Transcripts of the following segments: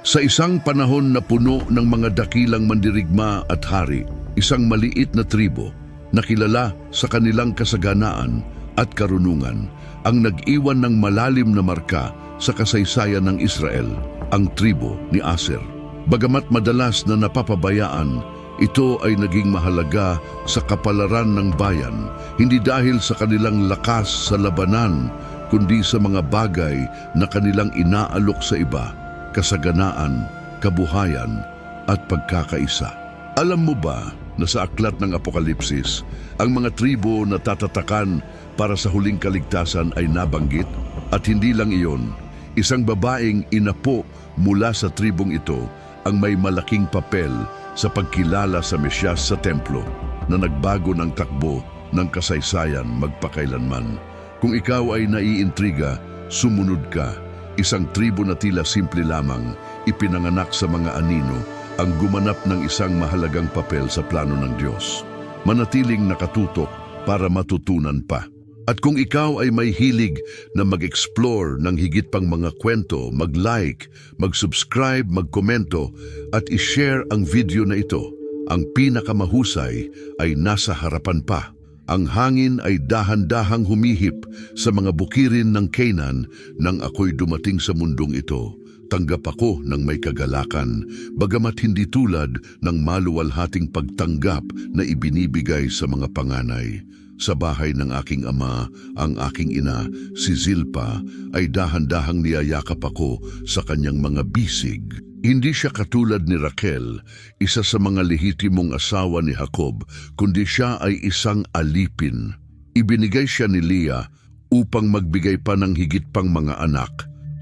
Sa isang panahon na puno ng mga dakilang mandirigma at hari, isang maliit na tribo na kilala sa kanilang kasaganaan at karunungan ang nag-iwan ng malalim na marka sa kasaysayan ng Israel, ang tribo ni Aser. Bagamat madalas na napapabayaan, ito ay naging mahalaga sa kapalaran ng bayan, hindi dahil sa kanilang lakas sa labanan, kundi sa mga bagay na kanilang inaalok sa iba, kasaganaan, kabuhayan, at pagkakaisa. Alam mo ba na sa aklat ng Apokalipsis, ang mga tribo na tatatakan para sa huling kaligtasan ay nabanggit? At hindi lang iyon, isang babaeng inapo mula sa tribong ito ang may malaking papel sa pagkilala sa Mesyas sa templo na nagbago ng takbo ng kasaysayan magpakailanman. Kung ikaw ay naiintriga, sumunod ka. Isang tribo na tila simple lamang, ipinanganak sa mga anino, ang gumanap ng isang mahalagang papel sa plano ng Diyos. Manatiling nakatutok para matutunan pa. At kung ikaw ay may hilig na mag-explore ng higit pang mga kwento, mag-like, mag-subscribe, mag-komento at i-share ang video na ito, ang pinakamahusay ay nasa harapan pa. Ang hangin ay dahan-dahang humihip sa mga bukirin ng Canaan nang ako'y dumating sa mundong ito. Tanggap ako ng may kagalakan, bagamat hindi tulad ng maluwalhating pagtanggap na ibinibigay sa mga panganay. Sa bahay ng aking ama, ang aking ina, si Zilpa, ay dahan-dahang niyayakap ako sa kanyang mga bisig. Hindi siya katulad ni Raquel, isa sa mga lehitimong asawa ni Jacob, kundi siya ay isang alipin. Ibinigay siya ni Leah upang magbigay pa ng higit pang mga anak.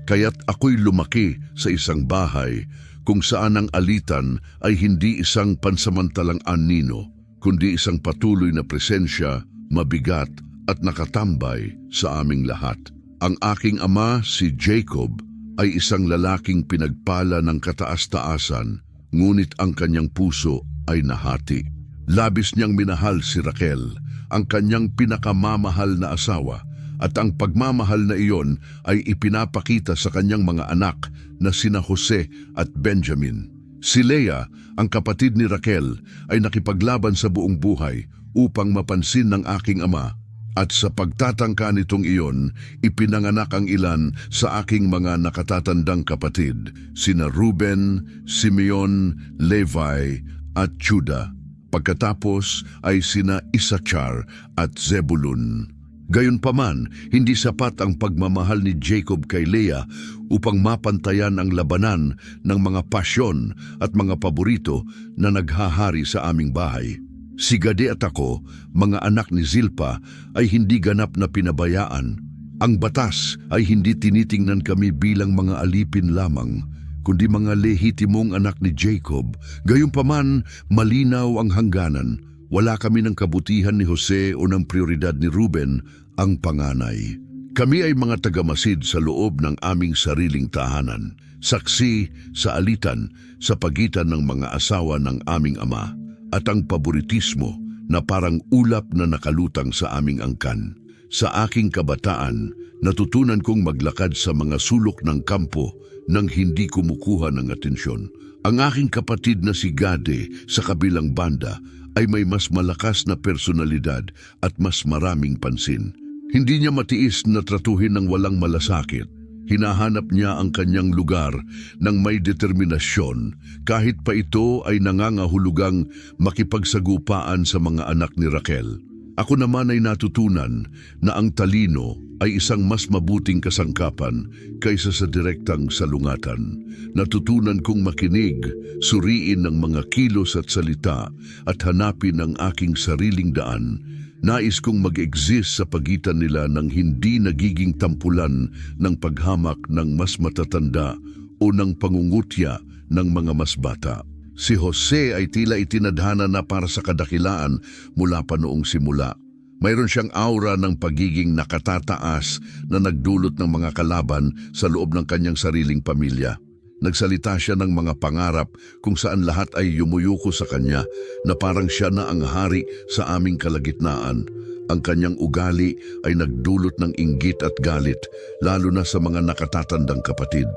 Kaya't ako'y lumaki sa isang bahay kung saan ang alitan ay hindi isang pansamantalang anino, kundi isang patuloy na presensya, mabigat at nakatambay sa aming lahat. Ang aking ama, si Jacob, ay isang lalaking pinagpala ng kataas-taasan, ngunit ang kanyang puso ay nahati. Labis niyang minahal si Raquel, ang kanyang pinakamamahal na asawa, at ang pagmamahal na iyon ay ipinapakita sa kanyang mga anak na sina Jose at Benjamin. Si Leah, ang kapatid ni Raquel, ay nakipaglaban sa buong buhay upang mapansin ng aking ama. At sa pagtatangka nitong iyon, ipinanganak ang ilan sa aking mga nakatatandang kapatid, sina Ruben, Simeon, Levi, at Juda. Pagkatapos ay sina Issachar at Zebulun. Gayunpaman, hindi sapat ang pagmamahal ni Jacob kay Leah upang mapantayan ang labanan ng mga pasyon at mga paborito na naghahari sa aming bahay. Si Gade at ako, mga anak ni Zilpa, ay hindi ganap na pinabayaan. Ang batas ay hindi tinitingnan kami bilang mga alipin lamang, kundi mga lehitimong anak ni Jacob. Gayunpaman, malinaw ang hangganan. Wala kami ng kabutihan ni Jose o ng prioridad ni Ruben, ang panganay. Kami ay mga tagamasid sa loob ng aming sariling tahanan, saksi sa alitan sa pagitan ng mga asawa ng aming ama, at ang paboritismo na parang ulap na nakalutang sa aming angkan. Sa aking kabataan, natutunan kong maglakad sa mga sulok ng kampo nang hindi kumukuha ng atensyon. Ang aking kapatid na si Gade sa kabilang banda ay may mas malakas na personalidad at mas maraming pansin. Hindi niya matiis na tratuhin ng walang malasakit. Hinahanap niya ang kanyang lugar ng may determinasyon kahit pa ito ay nangangahulugang makipagsagupaan sa mga anak ni Raquel. Ako naman ay natutunan na ang talino ay isang mas mabuting kasangkapan kaysa sa direktang salungatan. Natutunan kong makinig, suriin ng mga kilos at salita at hanapin ang aking sariling daan. Nais kong mag-exist sa pagitan nila ng hindi nagiging tampulan ng paghamak ng mas matatanda o ng pangungutya ng mga mas bata. Si Jose ay tila itinadhana na para sa kadakilaan mula pa noong simula. Mayroon siyang aura ng pagiging nakatataas na nagdulot ng mga kalaban sa loob ng kanyang sariling pamilya. Nagsalita siya ng mga pangarap kung saan lahat ay yumuyuko sa kanya na parang siya na ang hari sa aming kalagitnaan. Ang kanyang ugali ay nagdulot ng inggit at galit, lalo na sa mga nakatatandang kapatid.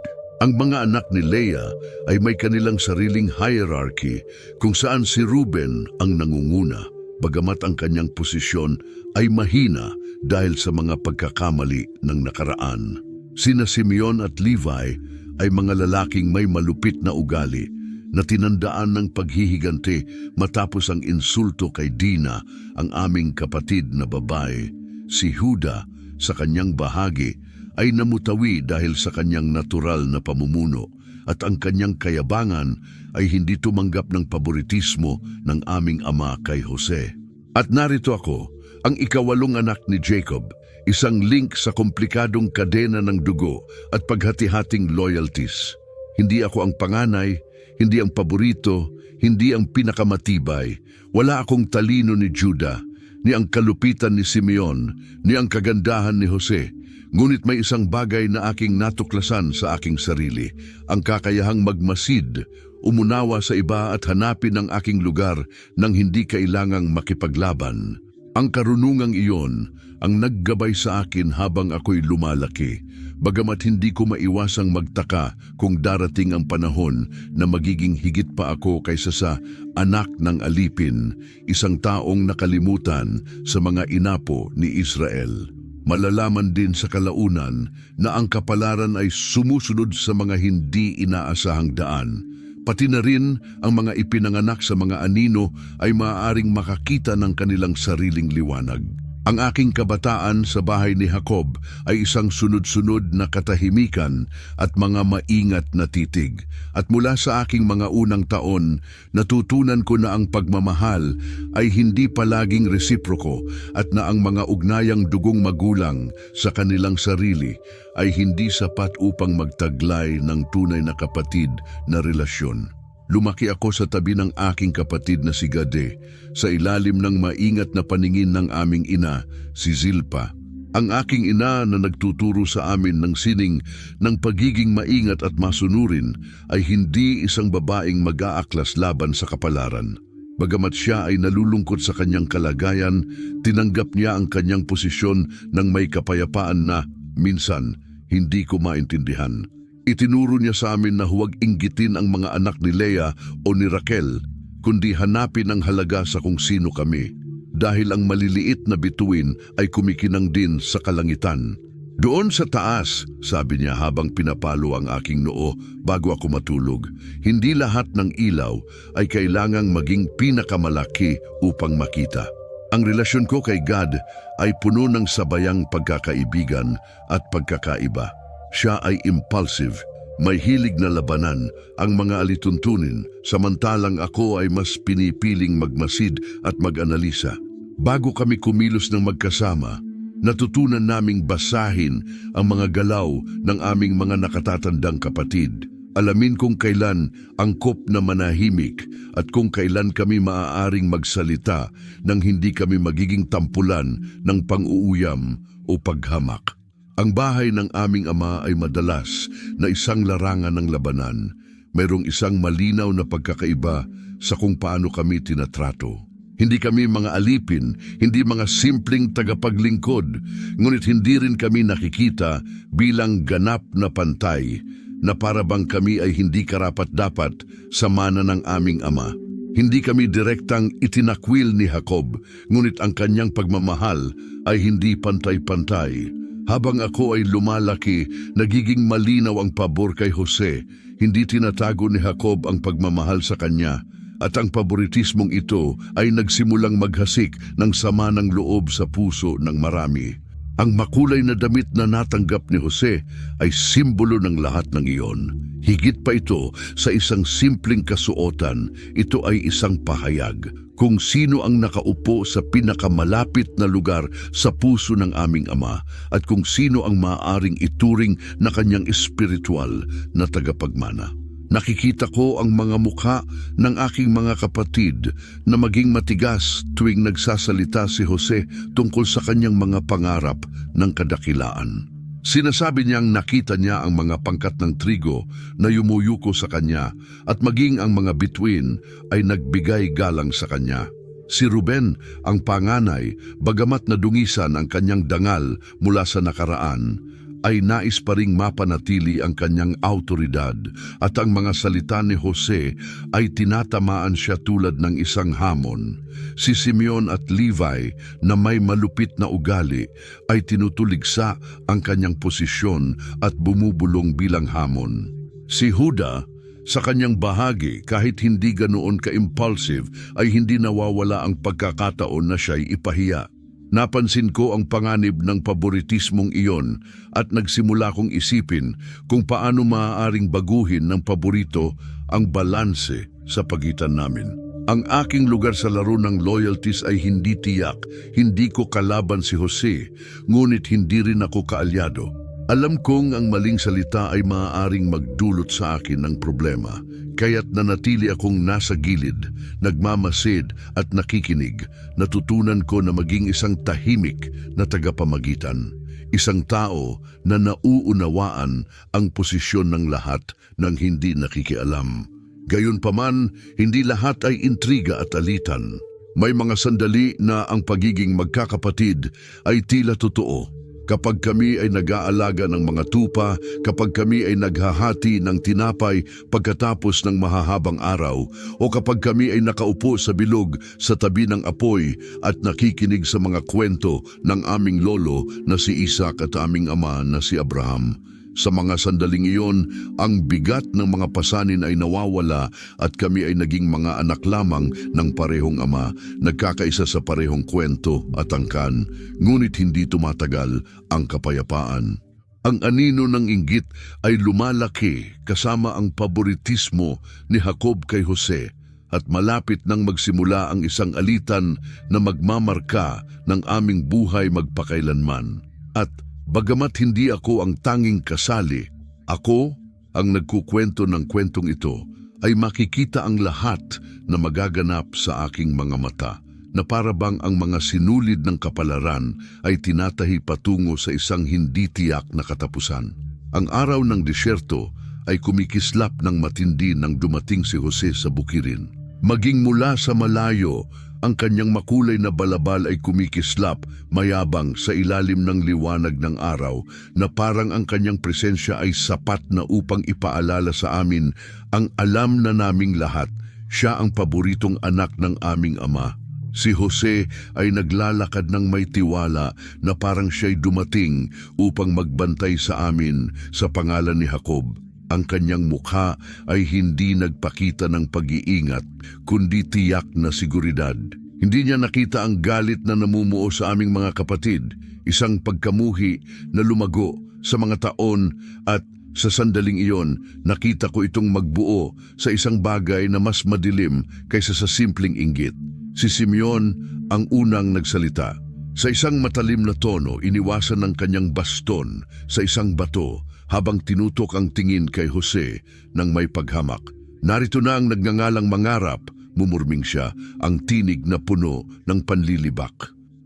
Ang mga anak ni Leah ay may kanilang sariling hierarchy kung saan si Reuben ang nangunguna, bagamat ang kanyang posisyon ay mahina dahil sa mga pagkakamali ng nakaraan. Sina Simeon at Levi ay mga lalaking may malupit na ugali na tinandaan ng paghihiganti matapos ang insulto kay Dina, ang aming kapatid na babae. Si Juda, sa kanyang bahagi, ay namutawi dahil sa kanyang natural na pamumuno at ang kanyang kayabangan ay hindi tumanggap ng paboritismo ng aming ama kay Jose. At narito ako, ang ikawalong anak ni Jacob, isang link sa komplikadong kadena ng dugo at paghati-hating loyalties. Hindi ako ang panganay, hindi ang paborito, hindi ang pinakamatibay. Wala akong talino ni Judah, ni ang kalupitan ni Simeon, ni ang kagandahan ni Jose. Ngunit may isang bagay na aking natuklasan sa aking sarili, ang kakayahang magmasid, umunawa sa iba at hanapin ang aking lugar nang hindi kailangang makipaglaban. Ang karunungang iyon ang naggabay sa akin habang ako'y lumalaki, bagamat hindi ko maiwasang magtaka kung darating ang panahon na magiging higit pa ako kaysa sa anak ng alipin, isang taong nakalimutan sa mga inapo ni Israel. Malalaman din sa kalaunan na ang kapalaran ay sumusunod sa mga hindi inaasahang daan. Pati na rin ang mga ipinanganak sa mga anino ay maaaring makakita ng kanilang sariling liwanag. Ang aking kabataan sa bahay ni Jacob ay isang sunod-sunod na katahimikan at mga maingat na titig. At mula sa aking mga unang taon, natutunan ko na ang pagmamahal ay hindi palaging resiproko at na ang mga ugnayang dugong magulang sa kanilang sarili ay hindi sapat upang magtaglay ng tunay na kapatid na relasyon. Lumaki ako sa tabi ng aking kapatid na si Gade, sa ilalim ng maingat na paningin ng aming ina, si Zilpa. Ang aking ina na nagtuturo sa amin ng sining ng pagiging maingat at masunurin ay hindi isang babaeng mag-aaklas laban sa kapalaran. Bagamat siya ay nalulungkot sa kanyang kalagayan, tinanggap niya ang kanyang posisyon ng may kapayapaan na, minsan, hindi ko maintindihan. Itinuro niya sa amin na huwag inggitin ang mga anak ni Leah o ni Raquel, kundi hanapin ang halaga sa kung sino kami, dahil ang maliliit na bituin ay kumikinang din sa kalangitan. Doon sa taas, sabi niya habang pinapalo ang aking noo bago ako matulog, hindi lahat ng ilaw ay kailangang maging pinakamalaki upang makita. Ang relasyon ko kay God ay puno ng sabayang pagkakaibigan at pagkakaiba. Siya ay impulsive, may hilig na labanan ang mga alituntunin, samantalang ako ay mas pinipiling magmasid at mag-analisa. Bago kami kumilos ng magkasama, natutunan naming basahin ang mga galaw ng aming mga nakatatandang kapatid. Alamin kung kailan angkop na manahimik at kung kailan kami maaaring magsalita nang hindi kami magiging tampulan ng pang-uuyam o paghamak. Ang bahay ng aming ama ay madalas na isang larangan ng labanan. Mayroong isang malinaw na pagkakaiba sa kung paano kami tinatrato. Hindi kami mga alipin, hindi mga simpleng tagapaglingkod, ngunit hindi rin kami nakikita bilang ganap na pantay na para bang kami ay hindi karapat-dapat sa mana ng aming ama. Hindi kami direktang itinakwil ni Jacob, ngunit ang kanyang pagmamahal ay hindi pantay-pantay. Habang ako ay lumalaki, nagiging malinaw ang pabor kay Jose. Hindi tinatago ni Jacob ang pagmamahal sa kanya, at ang paboritismong ito ay nagsimulang maghasik ng sama ng loob sa puso ng marami. Ang makulay na damit na natanggap ni Jose ay simbolo ng lahat ng iyon. Higit pa ito sa isang simpleng kasuotan, ito ay isang pahayag kung sino ang nakaupo sa pinakamalapit na lugar sa puso ng aming ama at kung sino ang maaaring ituring na kanyang espiritual na tagapagmana. Nakikita ko ang mga mukha ng aking mga kapatid na maging matigas tuwing nagsasalita si Jose tungkol sa kanyang mga pangarap ng kadakilaan. Sinasabi niyang nakita niya ang mga pangkat ng trigo na yumuyuko sa kanya at maging ang mga bituin ay nagbigay galang sa kanya. Si Ruben, ang panganay, bagamat nadungisan ang kanyang dangal mula sa nakaraan, ay nais pa ring mapanatili ang kanyang autoridad at ang mga salita ni Jose ay tinatamaan siya tulad ng isang hamon. Si Simeon at Levi na may malupit na ugali ay tinutuligsa ang kanyang posisyon at bumubulong bilang hamon. Si Juda, sa kanyang bahagi, kahit hindi ganoon ka-impulsive, ay hindi nawawala ang pagkakataon na siya'y ipahiya. Napansin ko ang panganib ng paboritismong iyon at nagsimula kong isipin kung paano maaaring baguhin ng paborito ang balanse sa pagitan namin. Ang aking lugar sa laro ng loyalties ay hindi tiyak, hindi ko kalaban si Jose, ngunit hindi rin ako kaalyado. Alam kong ang maling salita ay maaaring magdulot sa akin ng problema, kaya't nanatili akong nasa gilid, nagmamasid at nakikinig. Natutunan ko na maging isang tahimik na tagapamagitan, isang tao na nauunawaan ang posisyon ng lahat ng hindi nakikialam. Gayunpaman, hindi lahat ay intriga at alitan. May mga sandali na ang pagiging magkakapatid ay tila totoo. Kapag kami ay nag-aalaga ng mga tupa, kapag kami ay naghahati ng tinapay pagkatapos ng mahahabang araw, o kapag kami ay nakaupo sa bilog sa tabi ng apoy at nakikinig sa mga kwento ng aming lolo na si Isaac at aming ama na si Abraham. Sa mga sandaling iyon, ang bigat ng mga pasanin ay nawawala at kami ay naging mga anak lamang ng parehong ama, nagkakaisa sa parehong kwento at angkan, ngunit hindi tumatagal ang kapayapaan. Ang anino ng inggit ay lumalaki kasama ang paboritismo ni Jacob kay Jose at malapit nang magsimula ang isang alitan na magmamarka ng aming buhay magpakailanman. At bagamat hindi ako ang tanging kasali, ako ang nagkukwento ng kwentong ito, ay makikita ang lahat na magaganap sa aking mga mata, na para bang ang mga sinulid ng kapalaran ay tinatahi patungo sa isang hindi tiyak na katapusan. Ang araw ng disyerto ay kumikislap ng matindi nang dumating si Jose sa bukirin. Maging mula sa malayo, ang kanyang makulay na balabal ay kumikislap, mayabang sa ilalim ng liwanag ng araw, na parang ang kanyang presensya ay sapat na upang ipaalala sa amin ang alam na naming lahat. Siya ang paboritong anak ng aming ama. Si Jose ay naglalakad ng may tiwala na parang siya'y dumating upang magbantay sa amin sa pangalan ni Jacob. Ang kanyang mukha ay hindi nagpakita ng pag-iingat, kundi tiyak na seguridad. Hindi niya nakita ang galit na namumuo sa aming mga kapatid, isang pagkamuhi na lumago sa mga taon, at sa sandaling iyon, nakita ko itong magbuo sa isang bagay na mas madilim kaysa sa simpleng inggit. Si Simeon ang unang nagsalita. Sa isang matalim na tono, iniwasan ng kanyang baston sa isang bato habang tinutok ang tingin kay Jose ng may paghamak. Narito na ang nagngangalang mangarap, mumurming siya, ang tinig na puno ng panlilibak.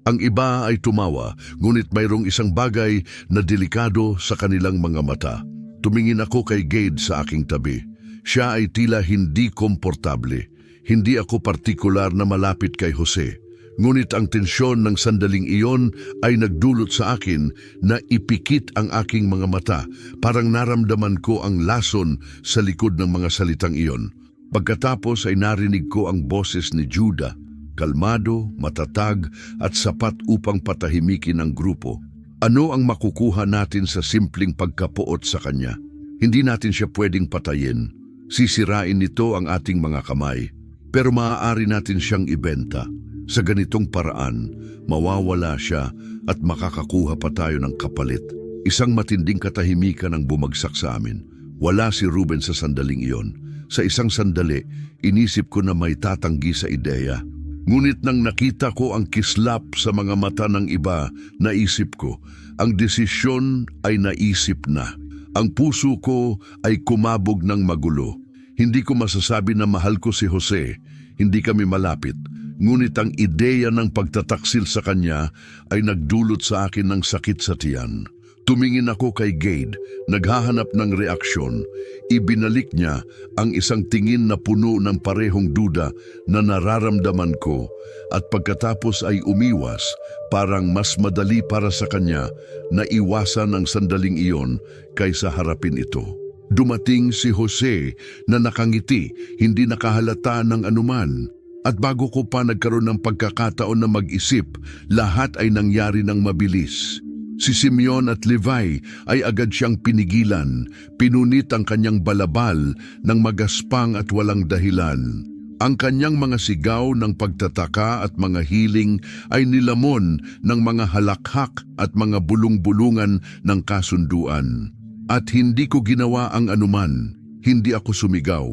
Ang iba ay tumawa, ngunit mayroong isang bagay na delikado sa kanilang mga mata. Tumingin ako kay Gade sa aking tabi. Siya ay tila hindi komportable. Hindi ako partikular na malapit kay Jose. Ngunit ang tensyon ng sandaling iyon ay nagdulot sa akin na ipikit ang aking mga mata. Parang naramdaman ko ang lason sa likod ng mga salitang iyon. Pagkatapos ay narinig ko ang boses ni Judah, kalmado, matatag at sapat upang patahimikin ang grupo. Ano ang makukuha natin sa simpleng pagkapuot sa kanya? Hindi natin siya pwedeng patayin. Sisirain nito ang ating mga kamay. Pero maaari natin siyang ibenta. Sa ganitong paraan, mawawala siya at makakakuha pa tayo ng kapalit. Isang matinding katahimikan ang bumagsak sa amin. Wala si Ruben sa sandaling iyon. Sa isang sandali, inisip ko na may tatanggi sa ideya. Ngunit nang nakita ko ang kislap sa mga mata ng iba, naisip ko, ang desisyon ay naisip na. Ang puso ko ay kumabog ng magulo. Hindi ko masasabi na mahal ko si Jose, hindi kami malapit. Ngunit ang ideya ng pagtataksil sa kanya ay nagdulot sa akin ng sakit sa tiyan. Tumingin ako kay Gade, naghahanap ng reaksyon. Ibinalik niya ang isang tingin na puno ng parehong duda na nararamdaman ko at pagkatapos ay umiwas, parang mas madali para sa kanya na iwasan ang sandaling iyon kaysa harapin ito. Dumating si Jose na nakangiti, hindi nakahalata ng anuman. At bago ko pa nagkaroon ng pagkakataon na mag-isip, lahat ay nangyari ng mabilis. Si Simeon at Levi ay agad siyang pinigilan, pinunit ang kanyang balabal ng magaspang at walang dahilan. Ang kanyang mga sigaw ng pagtataka at mga hiling ay nilamon ng mga halakhak at mga bulong-bulungan ng kasunduan. At hindi ko ginawa ang anuman, hindi ako sumigaw,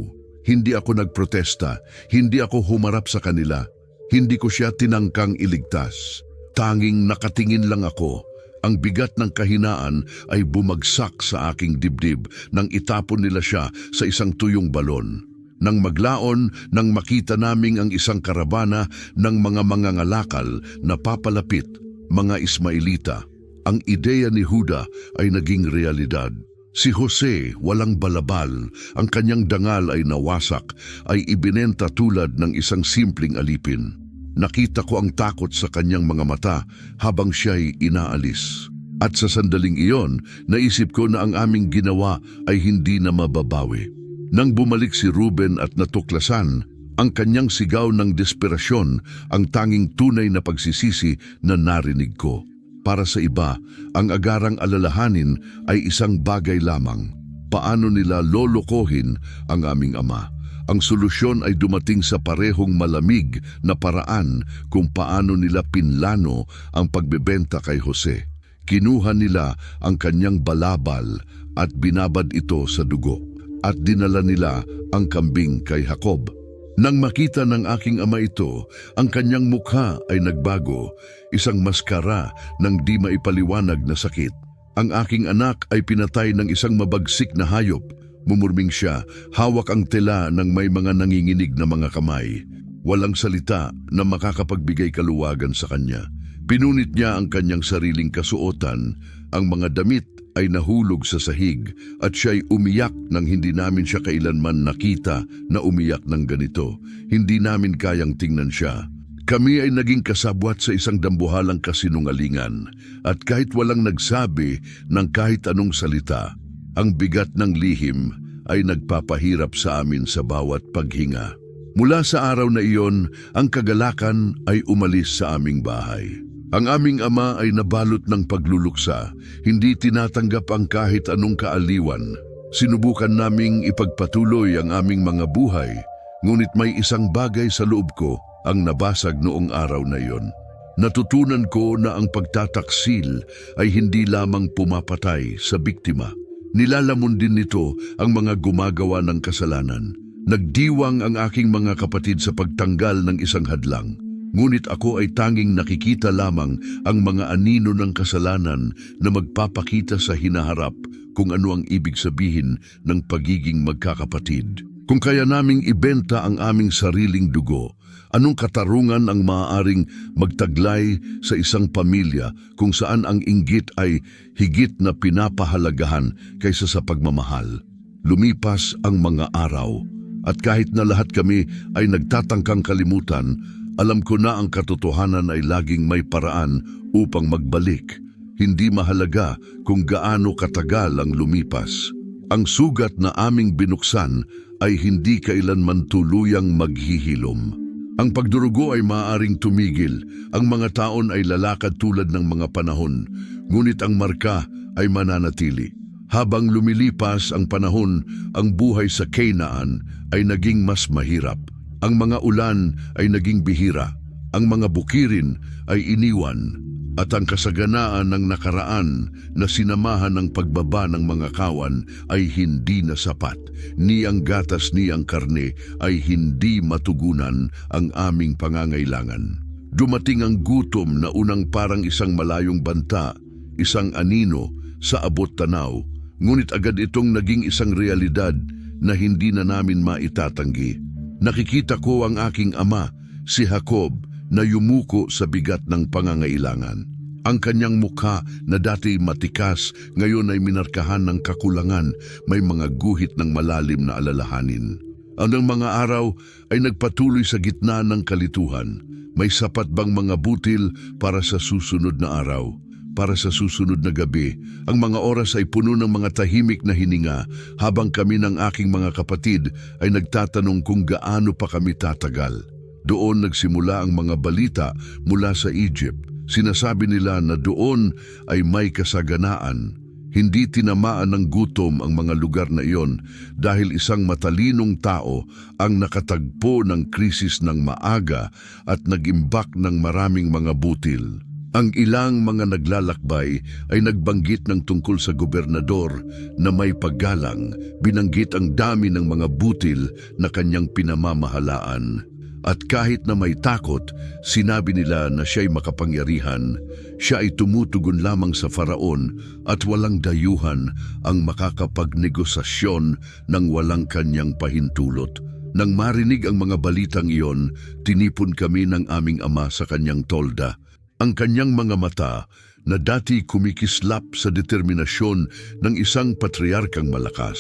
hindi ako nagprotesta, hindi ako humarap sa kanila, hindi ko siya tinangkang iligtas. Tanging nakatingin lang ako. Ang bigat ng kahinaan ay bumagsak sa aking dibdib nang itapon nila siya sa isang tuyong balon. Nang maglaon, nang makita naming ang isang karabana ng mga mangangalakal na papalapit, mga Ismailita, ang ideya ni Juda ay naging realidad. Si Jose, walang balabal, ang kanyang dangal ay nawasak, ay ibinenta tulad ng isang simpleng alipin. Nakita ko ang takot sa kanyang mga mata habang siya'y inaalis. At sa sandaling iyon, naisip ko na ang aming ginawa ay hindi na mababawi. Nang bumalik si Ruben at natuklasan, ang kanyang sigaw ng desperasyon ang tanging tunay na pagsisisi na narinig ko. Para sa iba, ang agarang alalahanin ay isang bagay lamang. Paano nila lolokohin ang aming ama? Ang solusyon ay dumating sa parehong malamig na paraan kung paano nila pinlano ang pagbebenta kay Jose. Kinuha nila ang kanyang balabal at binabad ito sa dugo at dinala nila ang kambing kay Jacob. Nang makita ng aking ama ito, ang kanyang mukha ay nagbago, isang maskara ng di maipaliwanag na sakit. Ang aking anak ay pinatay ng isang mabagsik na hayop. Mumurming siya, hawak ang tela ng may mga nanginginig na mga kamay. Walang salita na makakapagbigay kaluwagan sa kanya. Pinunit niya ang kanyang sariling kasuotan. Ang mga damit ay nahulog sa sahig at siya'y umiyak nang hindi namin siya kailanman nakita na umiyak ng ganito. Hindi namin kayang tingnan siya. Kami ay naging kasabwat sa isang dambuhalang kasinungalingan at kahit walang nagsabi ng kahit anong salita, ang bigat ng lihim ay nagpapahirap sa amin sa bawat paghinga. Mula sa araw na iyon, ang kagalakan ay umalis sa aming bahay. Ang aming ama ay nabalot ng pagluluksa, hindi tinatanggap ang kahit anong kaaliwan. Sinubukan naming ipagpatuloy ang aming mga buhay, ngunit may isang bagay sa loob ko ang nabasag noong araw na iyon. Natutunan ko na ang pagtataksil ay hindi lamang pumapatay sa biktima. Nilalamon din nito ang mga gumagawa ng kasalanan. Nagdiwang ang aking mga kapatid sa pagtanggal ng isang hadlang. Ngunit ako ay tanging nakikita lamang ang mga anino ng kasalanan na magpapakita sa hinaharap kung ano ang ibig sabihin ng pagiging magkakapatid. Kung kaya naming ibenta ang aming sariling dugo, anong katarungan ang maaaring magtaglay sa isang pamilya kung saan ang inggit ay higit na pinapahalagahan kaysa sa pagmamahal? Lumipas ang mga araw at kahit na lahat kami ay nagtatangkang kalimutan, alam ko na ang katotohanan ay laging may paraan upang magbalik. Hindi mahalaga kung gaano katagal ang lumipas. Ang sugat na aming binuksan ay hindi kailanman tuluyang maghihilom. Ang pagdurugo ay maaaring tumigil, ang mga taon ay lalakad tulad ng mga panahon, ngunit ang marka ay mananatili. Habang lumilipas ang panahon, ang buhay sa Canaan ay naging mas mahirap. Ang mga ulan ay naging bihira, ang mga bukirin ay iniwan, at ang kasaganaan ng nakaraan na sinamahan ng pagbaba ng mga kawan ay hindi na sapat. Ni ang gatas ni ang karne ay hindi matugunan ang aming pangangailangan. Dumating ang gutom na unang parang isang malayong banta, isang anino sa abot tanaw, ngunit agad itong naging isang realidad na hindi na namin maitatanggi. Nakikita ko ang aking ama, si Jacob, na yumuko sa bigat ng pangangailangan. Ang kanyang mukha na dati matikas, ngayon ay minarkahan ng kakulangan, may mga guhit ng malalim na alalahanin. Ang mga araw ay nagpatuloy sa gitna ng kalituhan. May sapat bang mga butil para sa susunod na araw? Para sa susunod na gabi, ang mga oras ay puno ng mga tahimik na hininga habang kami ng aking mga kapatid ay nagtatanong kung gaano pa kami tatagal. Doon nagsimula ang mga balita mula sa Egypt. Sinasabi nila na doon ay may kasaganaan. Hindi tinamaan ng gutom ang mga lugar na iyon dahil isang matalinong tao ang nakatagpo ng krisis ng maaga at nag-imbak ng maraming mga butil. Ang ilang mga naglalakbay ay nagbanggit ng tungkol sa gobernador na may paggalang, binanggit ang dami ng mga butil na kanyang pinamamahalaan. At kahit na may takot, sinabi nila na siya'y makapangyarihan. Siya ay tumutugon lamang sa Faraon at walang dayuhan ang makakapagnegosasyon ng walang kanyang pahintulot. Nang marinig ang mga balitang iyon, tinipon kami ng aming ama sa kanyang tolda. Ang kanyang mga mata na dati kumikislap sa determinasyon ng isang patriarkang malakas,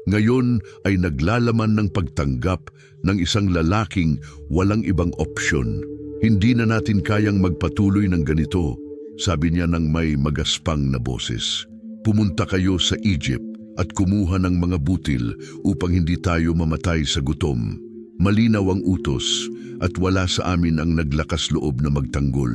ngayon ay naglalaman ng pagtanggap ng isang lalaking walang ibang opsyon. Hindi na natin kayang magpatuloy ng ganito, sabi niya ng may magaspang na boses. Pumunta kayo sa Egypt at kumuha ng mga butil upang hindi tayo mamatay sa gutom. Malinaw ang utos at wala sa amin ang naglakas loob na magtanggol.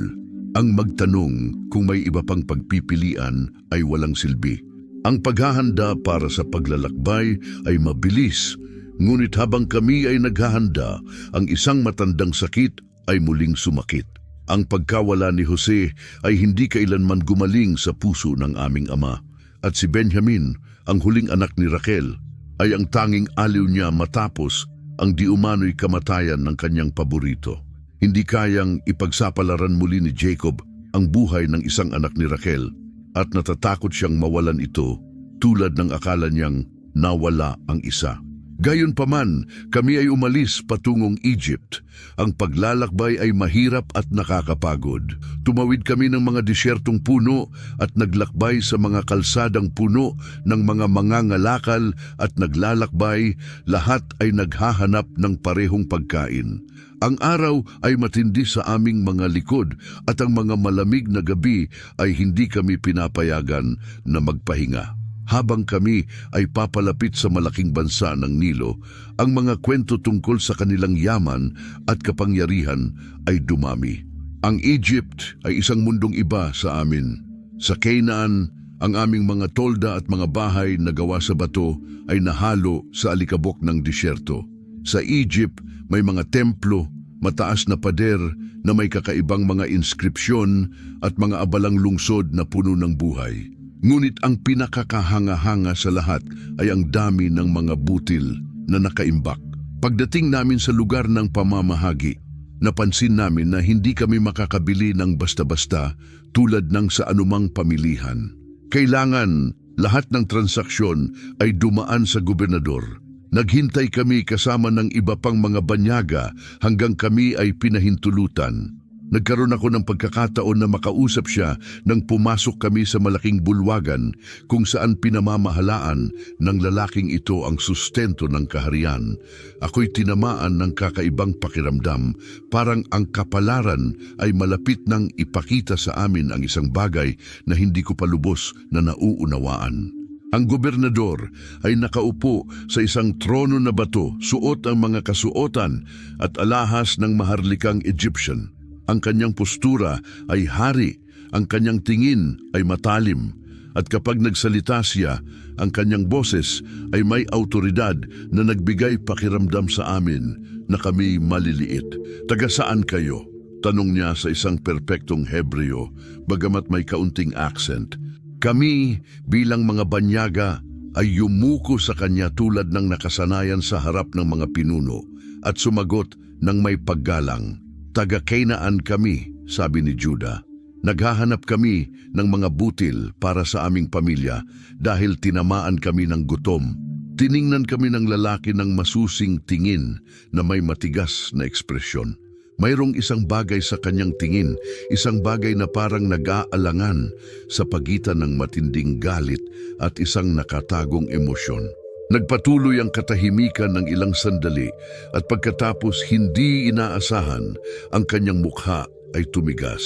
Ang magtanong kung may iba pang pagpipilian ay walang silbi. Ang paghahanda para sa paglalakbay ay mabilis, ngunit habang kami ay naghahanda, ang isang matandang sakit ay muling sumakit. Ang pagkawala ni Jose ay hindi kailanman gumaling sa puso ng aming ama. At si Benjamin, ang huling anak ni Raquel, ay ang tanging aliw niya matapos ang di umano'y kamatayan ng kanyang paborito. Hindi kayang ipagsapalaran muli ni Jacob ang buhay ng isang anak ni Raquel, at natatakot siyang mawalan ito tulad ng akala niyang nawala ang isa. Gayunpaman, kami ay umalis patungong Egypt. Ang paglalakbay ay mahirap at nakakapagod. Tumawid kami ng mga disyertong puno at naglakbay sa mga kalsadang puno ng mga mangangalakal at naglalakbay, lahat ay naghahanap ng parehong pagkain. Ang araw ay matindi sa aming mga likod at ang mga malamig na gabi ay hindi kami pinapayagan na magpahinga. Habang kami ay papalapit sa malaking bansa ng Nilo, ang mga kwento tungkol sa kanilang yaman at kapangyarihan ay dumami. Ang Egypt ay isang mundong iba sa amin. Sa Canaan, ang aming mga tolda at mga bahay na gawa sa bato ay nahalo sa alikabok ng disyerto. Sa Egypt, may mga templo, mataas na pader na may kakaibang mga inskripsyon at mga abalang lungsod na puno ng buhay. Ngunit ang pinakakahanga-hanga sa lahat ay ang dami ng mga butil na nakaimbak. Pagdating namin sa lugar ng pamamahagi, napansin namin na hindi kami makakabili ng basta-basta tulad ng sa anumang pamilihan. Kailangan lahat ng transaksyon ay dumaan sa gobernador. Naghintay kami kasama ng iba pang mga banyaga hanggang kami ay pinahintulutan. Nagkaroon ako ng pagkakataon na makausap siya nang pumasok kami sa malaking bulwagan kung saan pinamamahalaan ng lalaking ito ang sustento ng kaharian. Ako'y tinamaan ng kakaibang pakiramdam, parang ang kapalaran ay malapit nang ipakita sa amin ang isang bagay na hindi ko pa lubos na nauunawaan. Ang gobernador ay nakaupo sa isang trono na bato, suot ang mga kasuotan at alahas ng maharlikang Egyptian. Ang kanyang postura ay hari, ang kanyang tingin ay matalim, at kapag nagsalita siya, ang kanyang boses ay may autoridad na nagbigay pakiramdam sa amin na kami maliliit. Taga saan kayo? Tanong niya sa isang perpektong Hebreo, bagamat may kaunting accent. Kami bilang mga banyaga ay yumuko sa kanya tulad ng nakasanayan sa harap ng mga pinuno at sumagot ng may paggalang. Taga-Canaan kami, sabi ni Judah. Naghahanap kami ng mga butil para sa aming pamilya dahil tinamaan kami ng gutom. Tiningnan kami ng lalaki ng masusing tingin na may matigas na ekspresyon. Mayroong isang bagay sa kanyang tingin, isang bagay na parang nag-aalangan sa pagitan ng matinding galit at isang nakatagong emosyon. Nagpatuloy ang katahimikan ng ilang sandali at pagkatapos hindi inaasahan, ang kanyang mukha ay tumigas.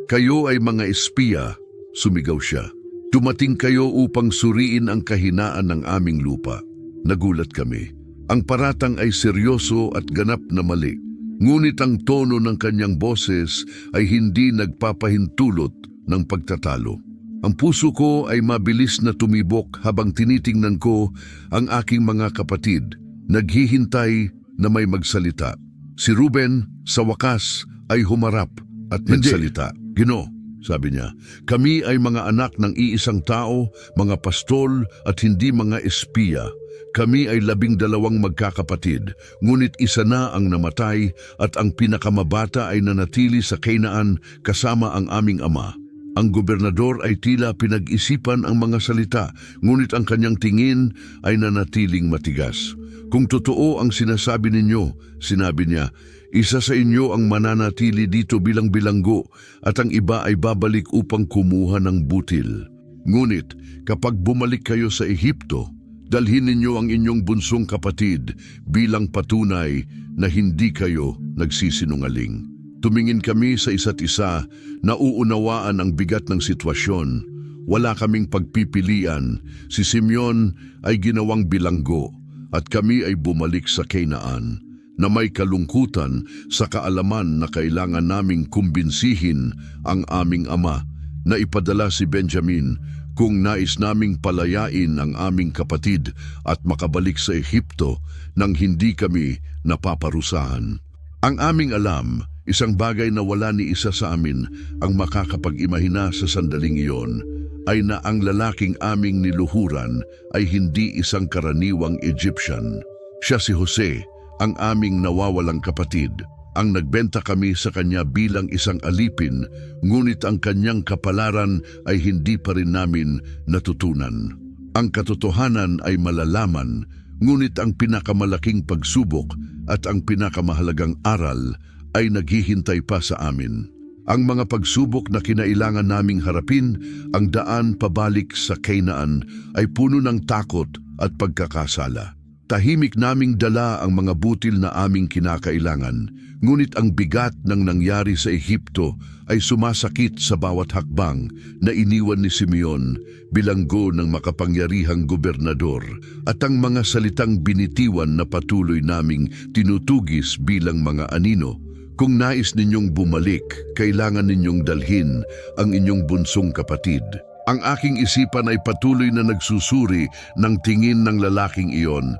"Kayo ay mga espiya," sumigaw siya. "Dumating kayo upang suriin ang kahinaan ng aming lupa." Nagulat kami. Ang paratang ay seryoso at ganap na mali. Ngunit ang tono ng kanyang boses ay hindi nagpapahintulot ng pagtatalo. Ang puso ko ay mabilis na tumibok habang tinitingnan ko ang aking mga kapatid, naghihintay na may magsalita. Si Ruben, sa wakas, ay humarap at nagsalita. "Ginoo," sabi niya, "kami ay mga anak ng iisang tao, mga pastol at hindi mga espiya. Kami ay 12 magkakapatid, ngunit isa na ang namatay at ang pinakamabata ay nanatili sa Canaan kasama ang aming ama." Ang gobernador ay tila pinag-isipan ang mga salita, ngunit ang kanyang tingin ay nanatiling matigas. "Kung totoo ang sinasabi ninyo," sinabi niya, "isa sa inyo ang mananatili dito bilang bilanggo at ang iba ay babalik upang kumuha ng butil. Ngunit kapag bumalik kayo sa Ehipto, dalhin ninyo ang inyong bunsong kapatid bilang patunay na hindi kayo nagsisinungaling." Tumingin kami sa isa't isa, nauunawaan ang bigat ng sitwasyon. Wala kaming pagpipilian. Si Simeon ay ginawang bilanggo at kami ay bumalik sa Canaan, na may kalungkutan sa kaalaman na kailangan naming kumbinsihin ang aming ama na ipadala si Benjamin kung nais naming palayain ang aming kapatid at makabalik sa Ehipto nang hindi kami napaparusahan. Ang aming alam, isang bagay na wala ni isa sa amin ang makakapag-imahina sa sandaling iyon, ay na ang lalaking aming niluhuran ay hindi isang karaniwang Egyptian. Siya si Jose, ang aming nawawalang kapatid. Ang nagbenta kami sa kanya bilang isang alipin, ngunit ang kanyang kapalaran ay hindi pa rin namin natutunan. Ang katotohanan ay malalaman, ngunit ang pinakamalaking pagsubok at ang pinakamahalagang aral ay naghihintay pa sa amin. Ang mga pagsubok na kinailangan naming harapin, ang daan pabalik sa Canaan, ay puno ng takot at pagkakasala. Tahimik naming dala ang mga butil na aming kinakailangan, ngunit ang bigat ng nangyari sa Ehipto ay sumasakit sa bawat hakbang na iniwan ni Simeon, bilanggo ng makapangyarihang gobernador, at ang mga salitang binitiwan na patuloy naming tinutugis bilang mga anino. "Kung nais ninyong bumalik, kailangan ninyong dalhin ang inyong bunsong kapatid." Ang aking isipan ay patuloy na nagsusuri ng tingin ng lalaking iyon.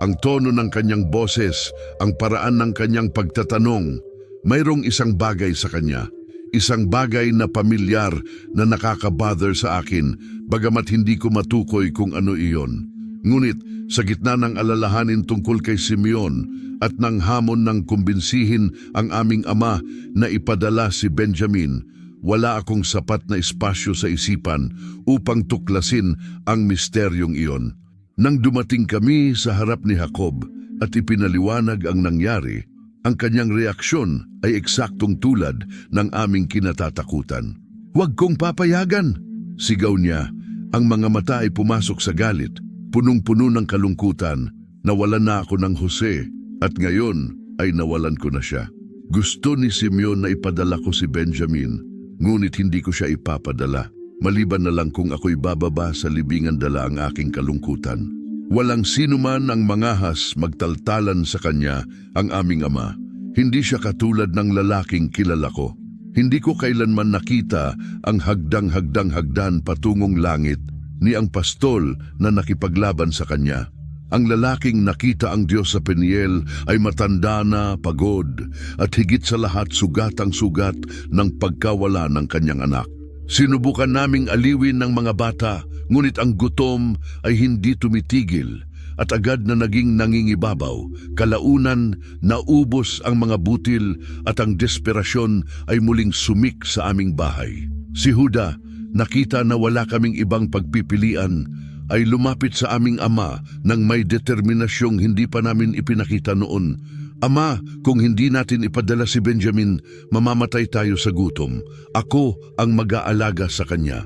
Ang tono ng kanyang boses, ang paraan ng kanyang pagtatanong, mayroong isang bagay sa kanya. Isang bagay na pamilyar na nakakabother sa akin, bagamat hindi ko matukoy kung ano iyon. Ngunit sa gitna ng alalahanin tungkol kay Simeon at ng hamon ng kumbinsihin ang aming ama na ipadala si Benjamin, wala akong sapat na espasyo sa isipan upang tuklasin ang misteryong iyon. Nang dumating kami sa harap ni Jacob at ipinaliwanag ang nangyari, ang kanyang reaksyon ay eksaktong tulad ng aming kinatatakutan. "Huwag kong papayagan!" sigaw niya. Ang mga mata ay pumasok sa galit. Punong-puno ng kalungkutan, nawalan na ako ng Jose at ngayon ay nawalan ko na siya. Gusto ni Simeon na ipadala ko si Benjamin, ngunit hindi ko siya ipapadala. Maliban na lang kung ako'y bababa sa libingan dala ang aking kalungkutan. Walang sino man ang mangahas magtaltalan sa kanya ang aming ama. Hindi siya katulad ng lalaking kilala ko. Hindi ko kailanman nakita ang hagdang-hagdang-hagdan patungong langit ni ang pastol na nakipaglaban sa kanya. Ang lalaking nakita ang Diyos sa Peniel ay matanda na, pagod, at higit sa lahat sugatang sugat ng pagkawala ng kanyang anak. Sinubukan naming aliwin ng mga bata, ngunit ang gutom ay hindi tumitigil at agad na naging nangingibabaw. Kalaunan, naubos ang mga butil at ang desperasyon ay muling sumik sa aming bahay. Si Juda, nakita na wala kaming ibang pagpipilian, ay lumapit sa aming ama nang may determinasyong hindi pa namin ipinakita noon. Ama, kung hindi natin ipadala si Benjamin, mamamatay tayo sa gutom. Ako ang mag-aalaga sa kanya.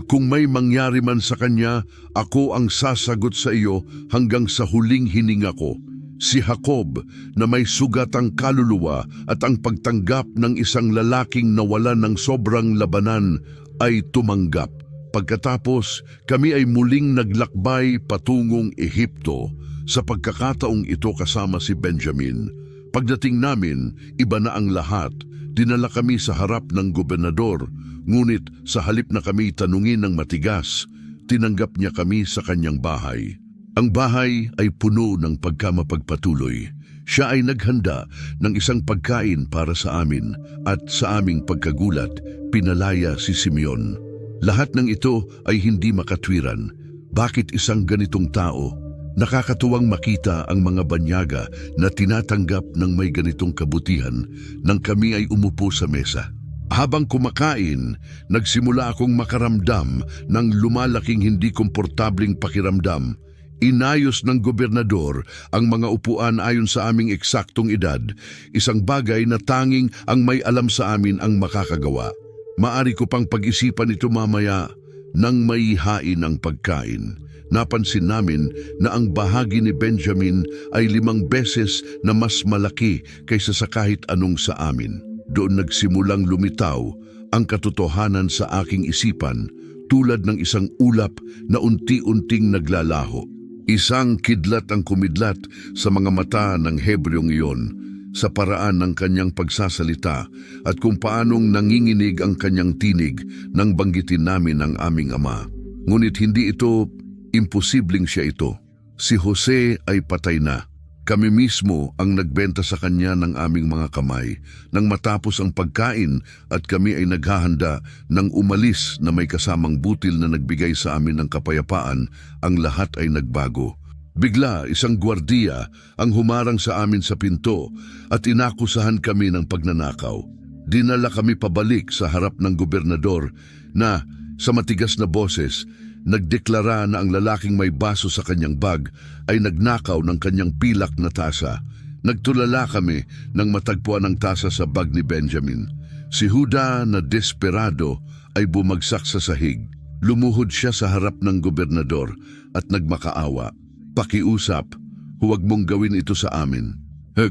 Kung may mangyari man sa kanya, ako ang sasagot sa iyo hanggang sa huling hininga ko. Si Jacob na may sugatang kaluluwa at ang pagtanggap ng isang lalaking nawalan ng sobrang labanan ay tumanggap. Pagkatapos, kami ay muling naglakbay patungong Ehipto sa pagkakataong ito kasama si Benjamin. Pagdating namin, iba na ang lahat. Dinala kami sa harap ng gobernador, ngunit sa halip na kami tanungin ng matigas, tinanggap niya kami sa kanyang bahay. Ang bahay ay puno ng pagkamapagpatuloy. Siya ay naghanda ng isang pagkain para sa amin at sa aming pagkagulat, pinalaya si Simeon. Lahat ng ito ay hindi makatwiran. Bakit isang ganitong tao? Nakakatuwang makita ang mga banyaga na tinatanggap ng may ganitong kabutihan nang kami ay umupo sa mesa. Habang kumakain, nagsimula akong makaramdam ng lumalaking hindi komportabling pakiramdam. Inayos ng gobernador ang mga upuan ayon sa aming eksaktong edad, isang bagay na tanging ang may alam sa amin ang makakagawa. Maari ko pang pag-isipan ito mamaya nang maihain ang pagkain. Napansin namin na ang bahagi ni Benjamin ay 5 beses na mas malaki kaysa sa kahit anong sa amin. Doon nagsimulang lumitaw ang katotohanan sa aking isipan tulad ng isang ulap na unti-unting naglalaho. Isang kidlat ang kumidlat sa mga mata ng Hebreong iyon sa paraan ng kanyang pagsasalita at kung paanong nanginginig ang kanyang tinig nang banggitin namin ang aming ama. Ngunit hindi ito imposibleng siya ito. Si Jose ay patay na. Kami mismo ang nagbenta sa kanya ng aming mga kamay nang matapos ang pagkain at kami ay naghahanda ng umalis na may kasamang butil na nagbigay sa amin ng kapayapaan. Ang lahat ay nagbago. Bigla isang gwardiya ang humarang sa amin sa pinto at inakusahan kami ng pagnanakaw. Dinala kami pabalik sa harap ng gobernador na sa matigas na boses nagdeklara na ang lalaking may baso sa kanyang bag ay nagnakaw ng kanyang pilak na tasa. Nagtulala kami nang matagpuan ang tasa sa bag ni Benjamin. Si Juda na desperado ay bumagsak sa sahig. Lumuhod siya sa harap ng gobernador at nagmakaawa. Pakiusap, huwag mong gawin ito sa amin.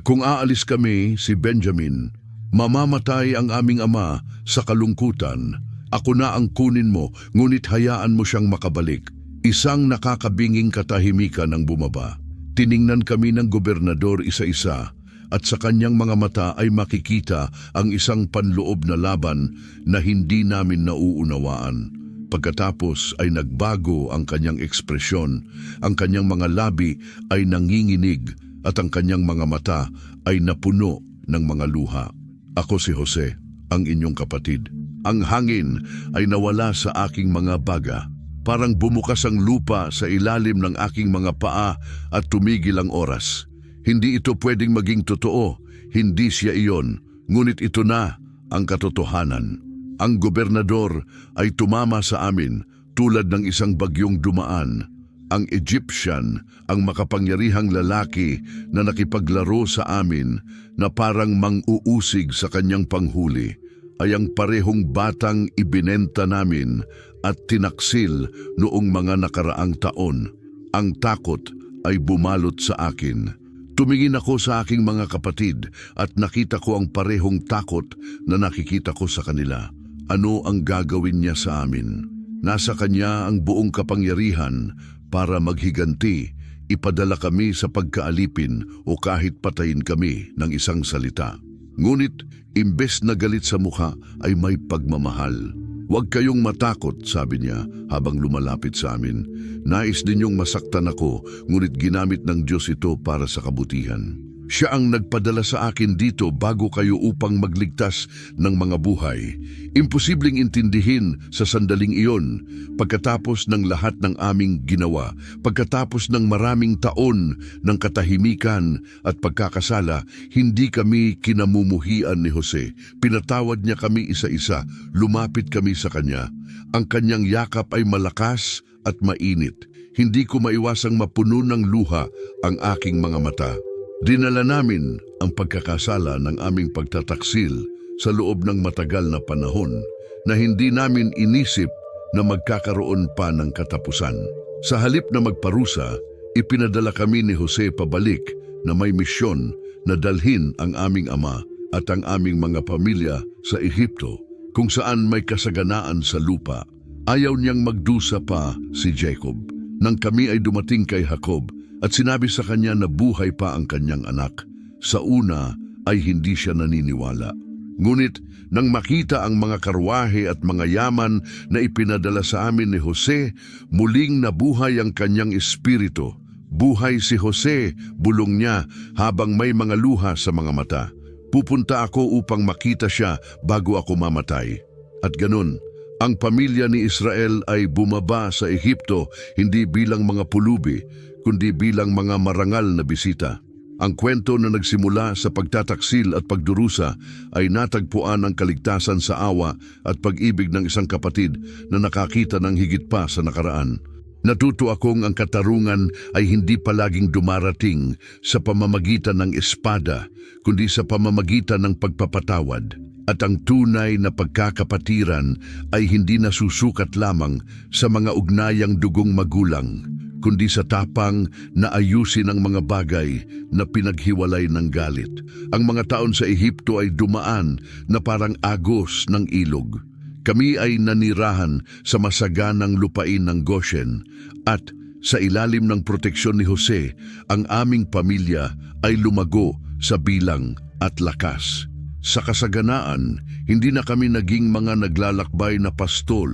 Kung aalis kami, si Benjamin, mamamatay ang aming ama sa kalungkutan. Ako na ang kunin mo, ngunit hayaan mo siyang makabalik. Isang nakakabinging katahimikan ang bumaba. Tiningnan kami ng gobernador isa-isa at sa kanyang mga mata ay makikita ang isang panloob na laban na hindi namin nauunawaan. Pagkatapos ay nagbago ang kanyang ekspresyon, ang kanyang mga labi ay nanginginig at ang kanyang mga mata ay napuno ng mga luha. Ako si Jose, ang inyong kapatid. Ang hangin ay nawala sa aking mga baga. Parang bumukas ang lupa sa ilalim ng aking mga paa at tumigil ang oras. Hindi ito pwedeng maging totoo, hindi siya iyon, ngunit ito na ang katotohanan. Ang gobernador ay tumama sa amin tulad ng isang bagyong dumaan. Ang Egyptian, ang makapangyarihang lalaki na nakipaglaro sa amin na parang mang-uusig sa kanyang panghuli, ay ang parehong batang ibinenta namin at tinaksil noong mga nakaraang taon. Ang takot ay bumalot sa akin. Tumingin ako sa aking mga kapatid at nakita ko ang parehong takot na nakikita ko sa kanila. Ano ang gagawin niya sa amin? Nasa kanya ang buong kapangyarihan para maghiganti, ipadala kami sa pagkaalipin o kahit patayin kami ng isang salita. Ngunit, imbes na galit sa mukha ay may pagmamahal. Huwag kayong matakot, sabi niya habang lumalapit sa amin. Nais ninyong masaktan ako, ngunit ginamit ng Diyos ito para sa kabutihan. Siya ang nagpadala sa akin dito bago kayo upang magligtas ng mga buhay. Imposibleng intindihin sa sandaling iyon pagkatapos ng lahat ng aming ginawa, pagkatapos ng maraming taon ng katahimikan at pagkakasala, hindi kami kinamumuhian ni Jose. Pinatawad niya kami isa-isa, lumapit kami sa kanya. Ang kanyang yakap ay malakas at mainit. Hindi ko maiwasang mapuno ng luha ang aking mga mata. Dinala namin ang pagkakasala ng aming pagtataksil sa loob ng matagal na panahon na hindi namin inisip na magkakaroon pa ng katapusan. Sa halip na magparusa, ipinadala kami ni Jose pabalik na may misyon na dalhin ang aming ama at ang aming mga pamilya sa Ehipto, kung saan may kasaganaan sa lupa. Ayaw niyang magdusa pa si Jacob. Nang kami ay dumating kay Jacob at sinabi sa kanya na buhay pa ang kanyang anak, sa una ay hindi siya naniniwala. Ngunit nang makita ang mga karwahe at mga yaman na ipinadala sa amin ni Jose, muling nabuhay ang kanyang espiritu. Buhay si Jose, bulong niya habang may mga luha sa mga mata. Pupunta ako upang makita siya bago ako mamatay. At ganun, ang pamilya ni Israel ay bumaba sa Ehipto hindi bilang mga pulubi, kundi bilang mga marangal na bisita. Ang kwento na nagsimula sa pagtataksil at pagdurusa ay natagpuan ang kaligtasan sa awa at pag-ibig ng isang kapatid na nakakita ng higit pa sa nakaraan. Natuto akong ang katarungan ay hindi palaging dumarating sa pamamagitan ng espada, kundi sa pamamagitan ng pagpapatawad. At ang tunay na pagkakapatiran ay hindi nasusukat lamang sa mga ugnayang dugong magulang, kundi sa tapang na ayusin ang mga bagay na pinaghiwalay ng galit. Ang mga taon sa Ehipto ay dumaan na parang agos ng ilog. Kami ay nanirahan sa masaganang lupain ng Goshen at sa ilalim ng proteksyon ni Jose, ang aming pamilya ay lumago sa bilang at lakas. Sa kasaganaan, hindi na kami naging mga naglalakbay na pastol,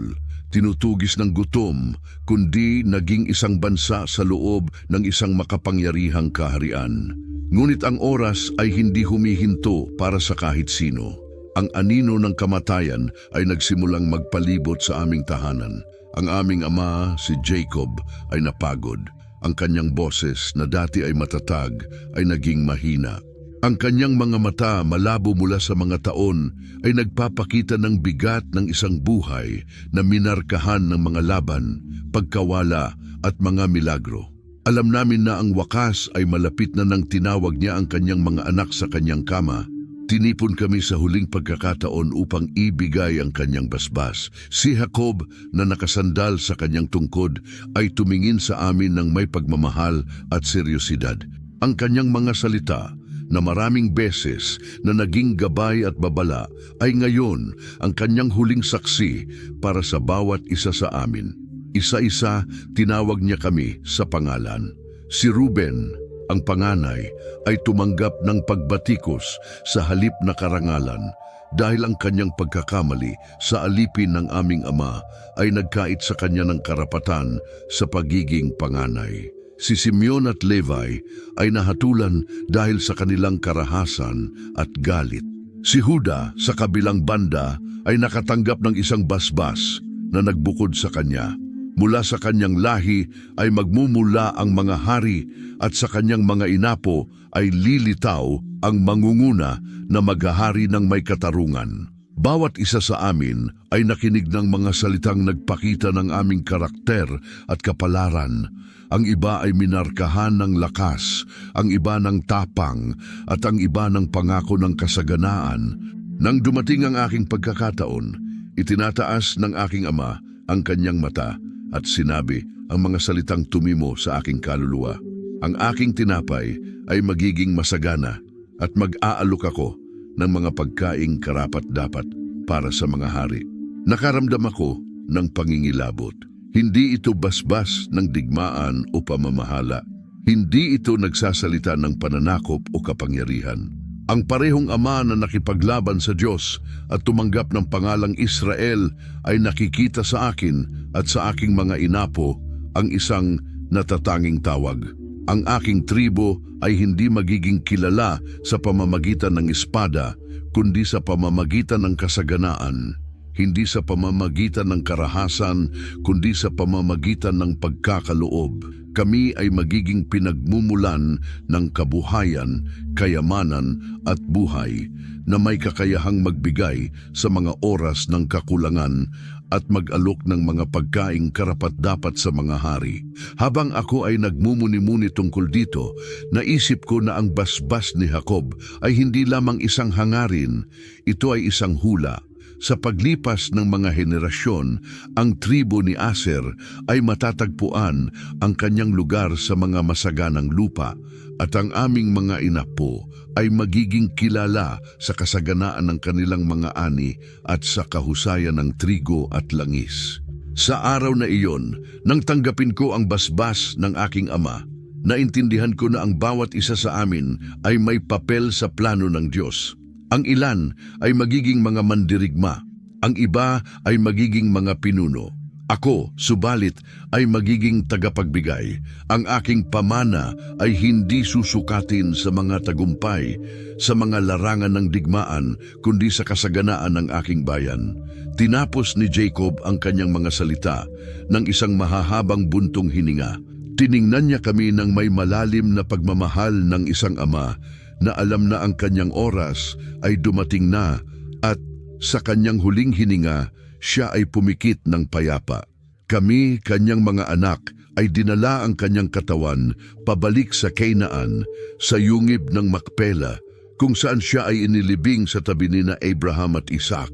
tinutugis ng gutom, kundi naging isang bansa sa loob ng isang makapangyarihang kaharian. Ngunit ang oras ay hindi humihinto para sa kahit sino. Ang anino ng kamatayan ay nagsimulang magpalibot sa aming tahanan. Ang aming ama, si Jacob, ay napagod. Ang kanyang boses na dati ay matatag ay naging mahina. Ang kanyang mga mata, malabo mula sa mga taon, ay nagpapakita ng bigat ng isang buhay na minarkahan ng mga laban, pagkawala at mga milagro. Alam namin na ang wakas ay malapit na nang tinawag niya ang kanyang mga anak sa kanyang kama. Tinipon kami sa huling pagkakataon upang ibigay ang kanyang basbas. Si Jacob na nakasandal sa kanyang tungkod ay tumingin sa amin ng may pagmamahal at seryosidad. Ang kanyang mga salita na maraming beses na naging gabay at babala ay ngayon ang kanyang huling saksi para sa bawat isa sa amin. Isa-isa tinawag niya kami sa pangalan. Si Ruben, ang panganay, ay tumanggap ng pagbatikos sa halip na karangalan dahil ang kanyang pagkakamali sa alipin ng aming ama ay nagkait sa kanya ng karapatan sa pagiging panganay. Si Simeon at Levi ay nahatulan dahil sa kanilang karahasan at galit. Si Juda sa kabilang banda ay nakatanggap ng isang basbas na nagbukod sa kanya. Mula sa kanyang lahi ay magmumula ang mga hari at sa kanyang mga inapo ay lilitaw ang mangunguna na maghahari ng may katarungan. Bawat isa sa amin ay nakinig ng mga salitang nagpakita ng aming karakter at kapalaran. Ang iba ay minarkahan ng lakas, ang iba ng tapang, at ang iba ng pangako ng kasaganaan. Nang dumating ang aking pagkakataon, itinataas ng aking ama ang kanyang mata at sinabi ang mga salitang tumimo sa aking kaluluwa. Ang aking tinapay ay magiging masagana at mag-aalok ako ng mga pagkaing karapat-dapat para sa mga hari. Nakaramdam ako ng pangingilabot. Hindi ito basbas ng digmaan o pamamahala. Hindi ito nagsasalita ng pananakop o kapangyarihan. Ang parehong ama na nakipaglaban sa Diyos at tumanggap ng pangalang Israel ay nakikita sa akin at sa aking mga inapo ang isang natatanging tawag. Ang aking tribo ay hindi magiging kilala sa pamamagitan ng espada, kundi sa pamamagitan ng kasaganaan. Hindi sa pamamagitan ng karahasan, kundi sa pamamagitan ng pagkakaloob. Kami ay magiging pinagmumulan ng kabuhayan, kayamanan at buhay na may kakayahang magbigay sa mga oras ng kakulangan at mag-alok ng mga pagkaing karapat-dapat sa mga hari. Habang ako ay nagmumuni-muni tungkol dito, naisip ko na ang basbas ni Jacob ay hindi lamang isang hangarin, ito ay isang hula. Sa paglipas ng mga henerasyon, ang tribo ni Aser ay matatagpuan ang kanyang lugar sa mga masaganang lupa at ang aming mga inapo ay magiging kilala sa kasaganaan ng kanilang mga ani at sa kahusayan ng trigo at langis. Sa araw na iyon, nang tanggapin ko ang basbas ng aking ama, naintindihan ko na ang bawat isa sa amin ay may papel sa plano ng Diyos. Ang ilan ay magiging mga mandirigma, ang iba ay magiging mga pinuno. Ako, subalit, ay magiging tagapagbigay. Ang aking pamana ay hindi susukatin sa mga tagumpay, sa mga larangan ng digmaan, kundi sa kasaganaan ng aking bayan. Tinapos ni Jacob ang kanyang mga salita ng isang mahahabang buntong hininga. Tiningnan niya kami ng may malalim na pagmamahal ng isang ama na alam na ang kanyang oras ay dumating na at sa kanyang huling hininga, siya ay pumikit ng payapa. Kami, kanyang mga anak, ay dinala ang kanyang katawan pabalik sa Canaan, sa yungib ng Macpela, kung saan siya ay inilibing sa tabi ni na Abraham at Isaac.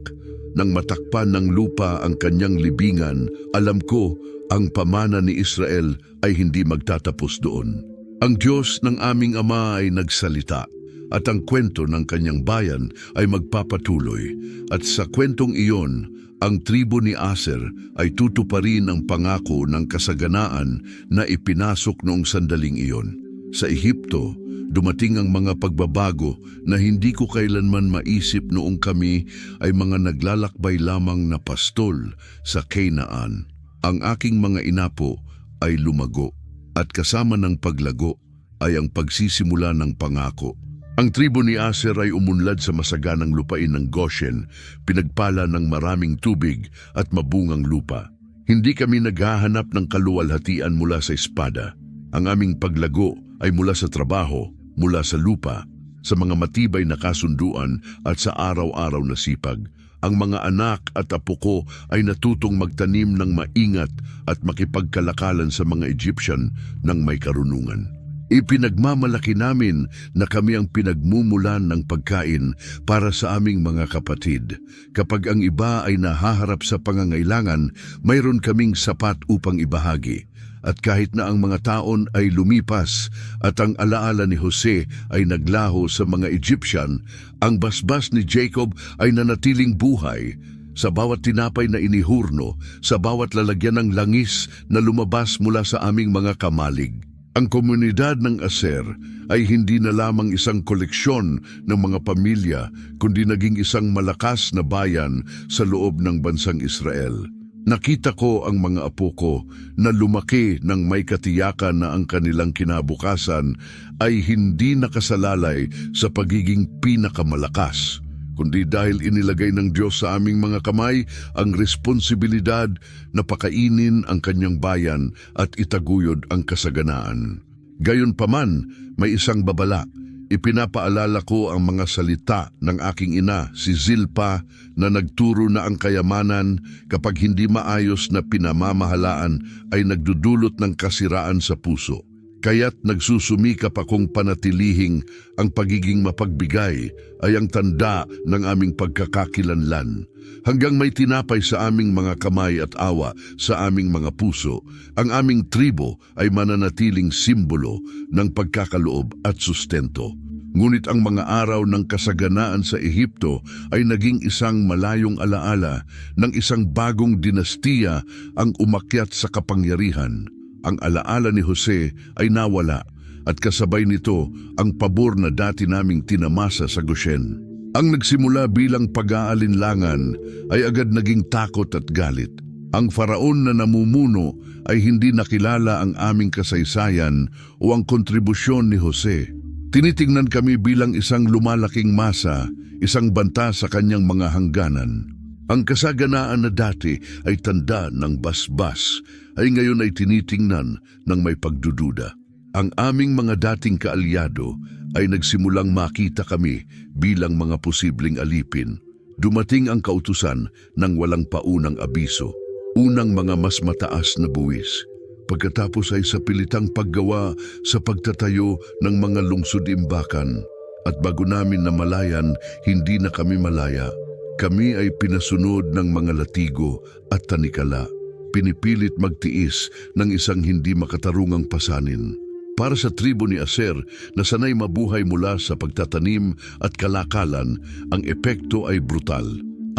Nang matakpan ng lupa ang kanyang libingan, alam ko ang pamana ni Israel ay hindi magtatapos doon. Ang Diyos ng aming Ama ay nagsalita at ang kwento ng kanyang bayan ay magpapatuloy. At sa kwentong iyon, ang tribo ni Aser ay tutuparin ang pangako ng kasaganaan na ipinasok noong sandaling iyon. Sa Ehipto, dumating ang mga pagbabago na hindi ko kailanman maisip noong kami ay mga naglalakbay lamang na pastol sa Canaan. Ang aking mga inapo ay lumago at kasama ng paglago ay ang pagsisimula ng pangako. Ang tribo ni Aser ay umunlad sa masaganang lupain ng Goshen, pinagpala ng maraming tubig at mabungang lupa. Hindi kami naghahanap ng kaluwalhatian mula sa espada. Ang aming paglago ay mula sa trabaho, mula sa lupa, sa mga matibay na kasunduan at sa araw-araw na sipag. Ang mga anak at apo ko ay natutong magtanim ng maingat at makipagkalakalan sa mga Egyptian ng may karunungan. Ipinagmamalaki namin na kami ang pinagmumulan ng pagkain para sa aming mga kapatid. Kapag ang iba ay nahaharap sa pangangailangan, mayroon kaming sapat upang ibahagi. At kahit na ang mga taon ay lumipas at ang alaala ni Jose ay naglaho sa mga Egyptian, ang basbas ni Jacob ay nanatiling buhay. Sa bawat tinapay na inihurno, sa bawat lalagyan ng langis na lumabas mula sa aming mga kamalig. Ang komunidad ng Aser ay hindi na lamang isang koleksyon ng mga pamilya, kundi naging isang malakas na bayan sa loob ng bansang Israel. Nakita ko ang mga apo ko na lumaki ng may katiyakan na ang kanilang kinabukasan ay hindi nakasalalay sa pagiging pinakamalakas, kundi dahil inilagay ng Diyos sa aming mga kamay ang responsibilidad na pakainin ang kanyang bayan at itaguyod ang kasaganaan. Gayunpaman, may isang babala. Ipinapaalala ko ang mga salita ng aking ina, si Zilpa, na nagturo na ang kayamanan kapag hindi maayos na pinamamahalaan ay nagdudulot ng kasiraan sa puso. Kaya't nagsusumikap akong panatilihing ang pagiging mapagbigay ay ang tanda ng aming pagkakakilanlan. Hanggang may tinapay sa aming mga kamay at awa sa aming mga puso, ang aming tribo ay mananatiling simbolo ng pagkakaloob at sustento. Ngunit ang mga araw ng kasaganaan sa Ehipto ay naging isang malayong alaala ng isang bagong dinastiya ang umakyat sa kapangyarihan. Ang alaala ni Jose ay nawala at kasabay nito ang pabor na dati naming tinamasa sa Goshen. Ang nagsimula bilang pag-aalinlangan ay agad naging takot at galit. Ang faraon na namumuno ay hindi nakilala ang aming kasaysayan o ang kontribusyon ni Jose. Tinitingnan kami bilang isang lumalaking masa, isang banta sa kanyang mga hangganan. Ang kasaganaan na dati ay tanda ng basbas, ay ngayon ay tinitingnan ng may pagdududa. Ang aming mga dating kaalyado ay nagsimulang makita kami bilang mga posibleng alipin. Dumating ang kautusan ng walang paunang abiso, unang mga mas mataas na buwis. Pagkatapos ay sa pilitang paggawa sa pagtatayo ng mga lungsod-imbakan. At bago namin namalayan, hindi na kami malaya. Kami ay pinasunod ng mga latigo at tanikala. Pinipilit magtiis ng isang hindi makatarungang pasanin. Para sa tribo ni Aser na sanay mabuhay mula sa pagtatanim at kalakalan, ang epekto ay brutal.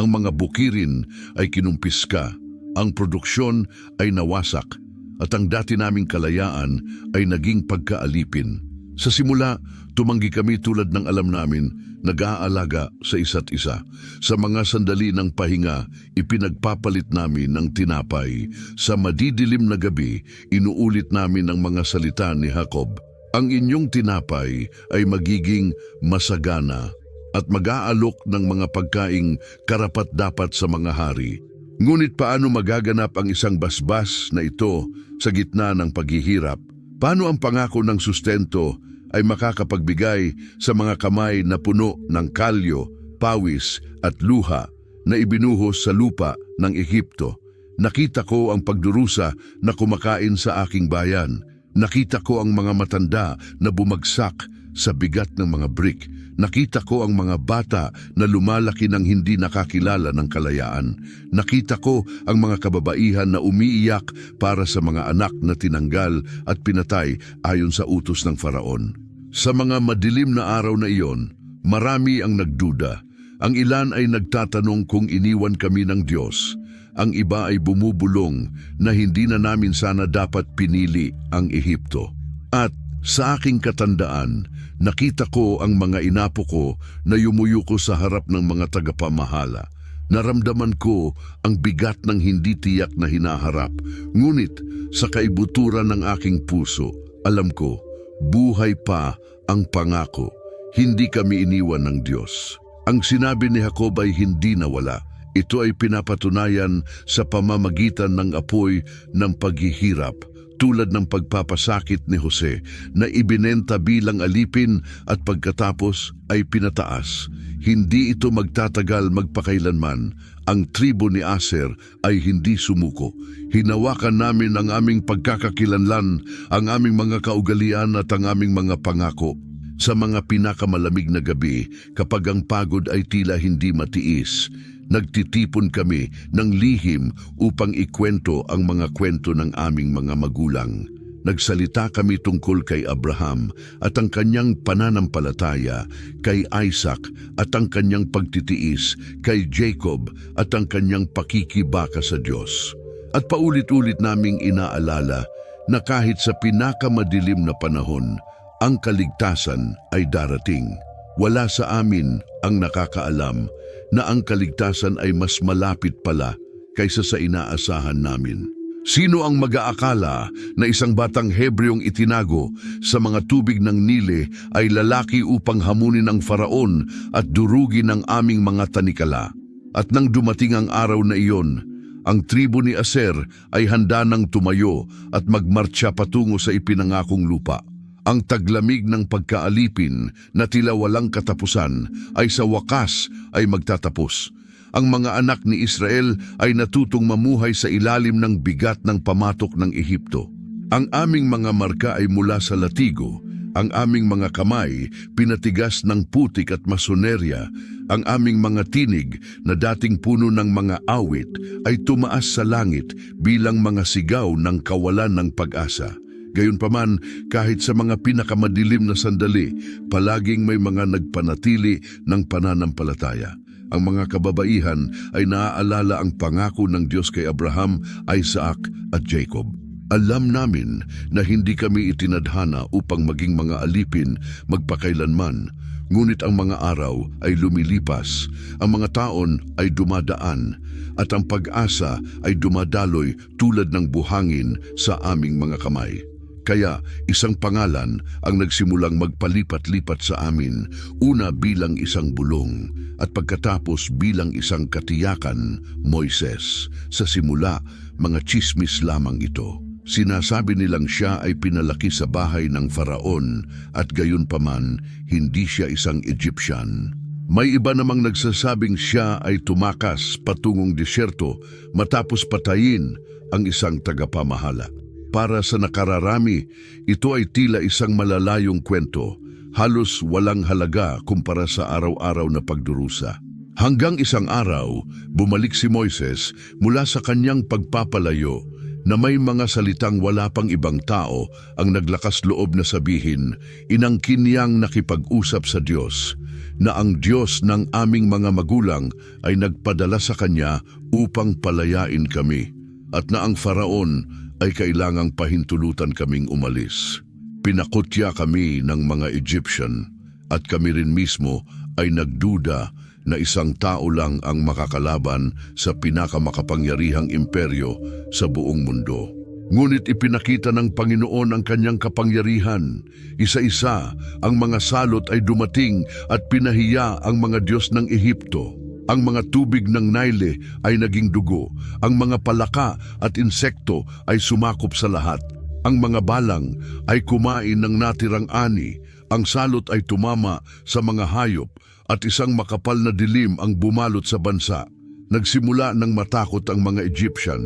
Ang mga bukirin ay kinumpiska, ang produksyon ay nawasak, at ang dati naming kalayaan ay naging pagkaalipin. Sa simula, tumanggi kami tulad ng alam namin, nag-aalaga sa isa't isa. Sa mga sandali ng pahinga, ipinagpapalit namin ng tinapay. Sa madidilim na gabi, inuulit namin ang mga salita ni Jacob. Ang inyong tinapay ay magiging masagana at mag-aalok ng mga pagkaing karapat-dapat sa mga hari. Ngunit paano magaganap ang isang basbas na ito sa gitna ng paghihirap? Paano ang pangako ng sustento ay makakapagbigay sa mga kamay na puno ng kalyo, pawis at luha na ibinuhos sa lupa ng Ehipto? Nakita ko ang pagdurusa na kumakain sa aking bayan. Nakita ko ang mga matanda na bumagsak sa bigat ng mga brick. Nakita ko ang mga bata na lumalaki ng hindi nakakilala ng kalayaan. Nakita ko ang mga kababaihan na umiiyak para sa mga anak na tinanggal at pinatay ayon sa utos ng Faraon. Sa mga madilim na araw na iyon, marami ang nagduda. Ang ilan ay nagtatanong kung iniwan kami ng Diyos. Ang iba ay bumubulong na hindi na namin sana dapat pinili ang Ehipto. At sa aking katandaan, nakita ko ang mga inapo ko na yumuyuko sa harap ng mga tagapamahala. Naramdaman ko ang bigat ng hindi tiyak na hinaharap. Ngunit sa kaibuturan ng aking puso, alam ko, buhay pa ang pangako. Hindi kami iniwan ng Diyos. Ang sinabi ni Jacob ay hindi nawala. Ito ay pinapatunayan sa pamamagitan ng apoy ng paghihirap, tulad ng pagpapasakit ni Jose na ibinenta bilang alipin at pagkatapos ay pinataas. Hindi ito magtatagal magpakailanman. Ang tribo ni Aser ay hindi sumuko. Hinawakan namin ang aming pagkakakilanlan, ang aming mga kaugalian at ang aming mga pangako. Sa mga pinakamalamig na gabi, kapag ang pagod ay tila hindi matiis, nagtitipon kami ng lihim upang ikwento ang mga kwento ng aming mga magulang. Nagsalita kami tungkol kay Abraham at ang kanyang pananampalataya, kay Isaac at ang kanyang pagtitiis, kay Jacob at ang kanyang pakikibaka sa Diyos. At paulit-ulit naming inaalala na kahit sa pinakamadilim na panahon, ang kaligtasan ay darating. Wala sa amin ang nakakaalam na ang kaligtasan ay mas malapit pala kaysa sa inaasahan namin. Sino ang mag-aakala na isang batang Hebreong itinago sa mga tubig ng Nile ay lalaki upang hamunin ang Faraon at durugin ang aming mga tanikala? At nang dumating ang araw na iyon, ang tribo ni Aser ay handa nang tumayo at magmartsa patungo sa ipinangakong lupa. Ang taglamig ng pagkaalipin na tila walang katapusan ay sa wakas ay magtatapos. Ang mga anak ni Israel ay natutong mamuhay sa ilalim ng bigat ng pamatok ng Ehipto. Ang aming mga marka ay mula sa latigo, ang aming mga kamay pinatigas ng putik at masonerya, ang aming mga tinig na dating puno ng mga awit ay tumaas sa langit bilang mga sigaw ng kawalan ng pag-asa. Gayunpaman, kahit sa mga pinakamadilim na sandali, palaging may mga nagpanatili ng pananampalataya. Ang mga kababaihan ay naaalala ang pangako ng Diyos kay Abraham, Isaac at Jacob. Alam namin na hindi kami itinadhana upang maging mga alipin magpakailanman, ngunit ang mga araw ay lumilipas, ang mga taon ay dumadaan, at ang pag-asa ay dumadaloy tulad ng buhangin sa aming mga kamay. Kaya isang pangalan ang nagsimulang magpalipat-lipat sa amin, una bilang isang bulong at pagkatapos bilang isang katiyakan, Moises. Sa simula, mga tsismis lamang ito. Sinasabi nilang siya ay pinalaki sa bahay ng Faraon at gayunpaman hindi siya isang Egyptian. May iba namang nagsasabing siya ay tumakas patungong disyerto matapos patayin ang isang tagapamahala. Para sa nakararami, ito ay tila isang malalayong kwento, halos walang halaga kumpara sa araw-araw na pagdurusa. Hanggang isang araw, bumalik si Moises mula sa kanyang pagpapalayo na may mga salitang wala pang ibang tao ang naglakas loob na sabihin, inangkin niyang nakipag-usap sa Diyos, na ang Diyos ng aming mga magulang ay nagpadala sa kanya upang palayain kami, at na ang Faraon ay kailangang pahintulutan kaming umalis. Pinakutya kami ng mga Egyptian, at kami rin mismo ay nagduda na isang tao lang ang makakalaban sa pinakamakapangyarihang imperyo sa buong mundo. Ngunit ipinakita ng Panginoon ang kanyang kapangyarihan. Isa-isa ang mga salot ay dumating at pinahiya ang mga Diyos ng Ehipto. Ang mga tubig ng Nile ay naging dugo. Ang mga palaka at insekto ay sumakop sa lahat. Ang mga balang ay kumain ng natirang ani. Ang salot ay tumama sa mga hayop at isang makapal na dilim ang bumalot sa bansa. Nagsimula ng matakot ang mga Egyptian.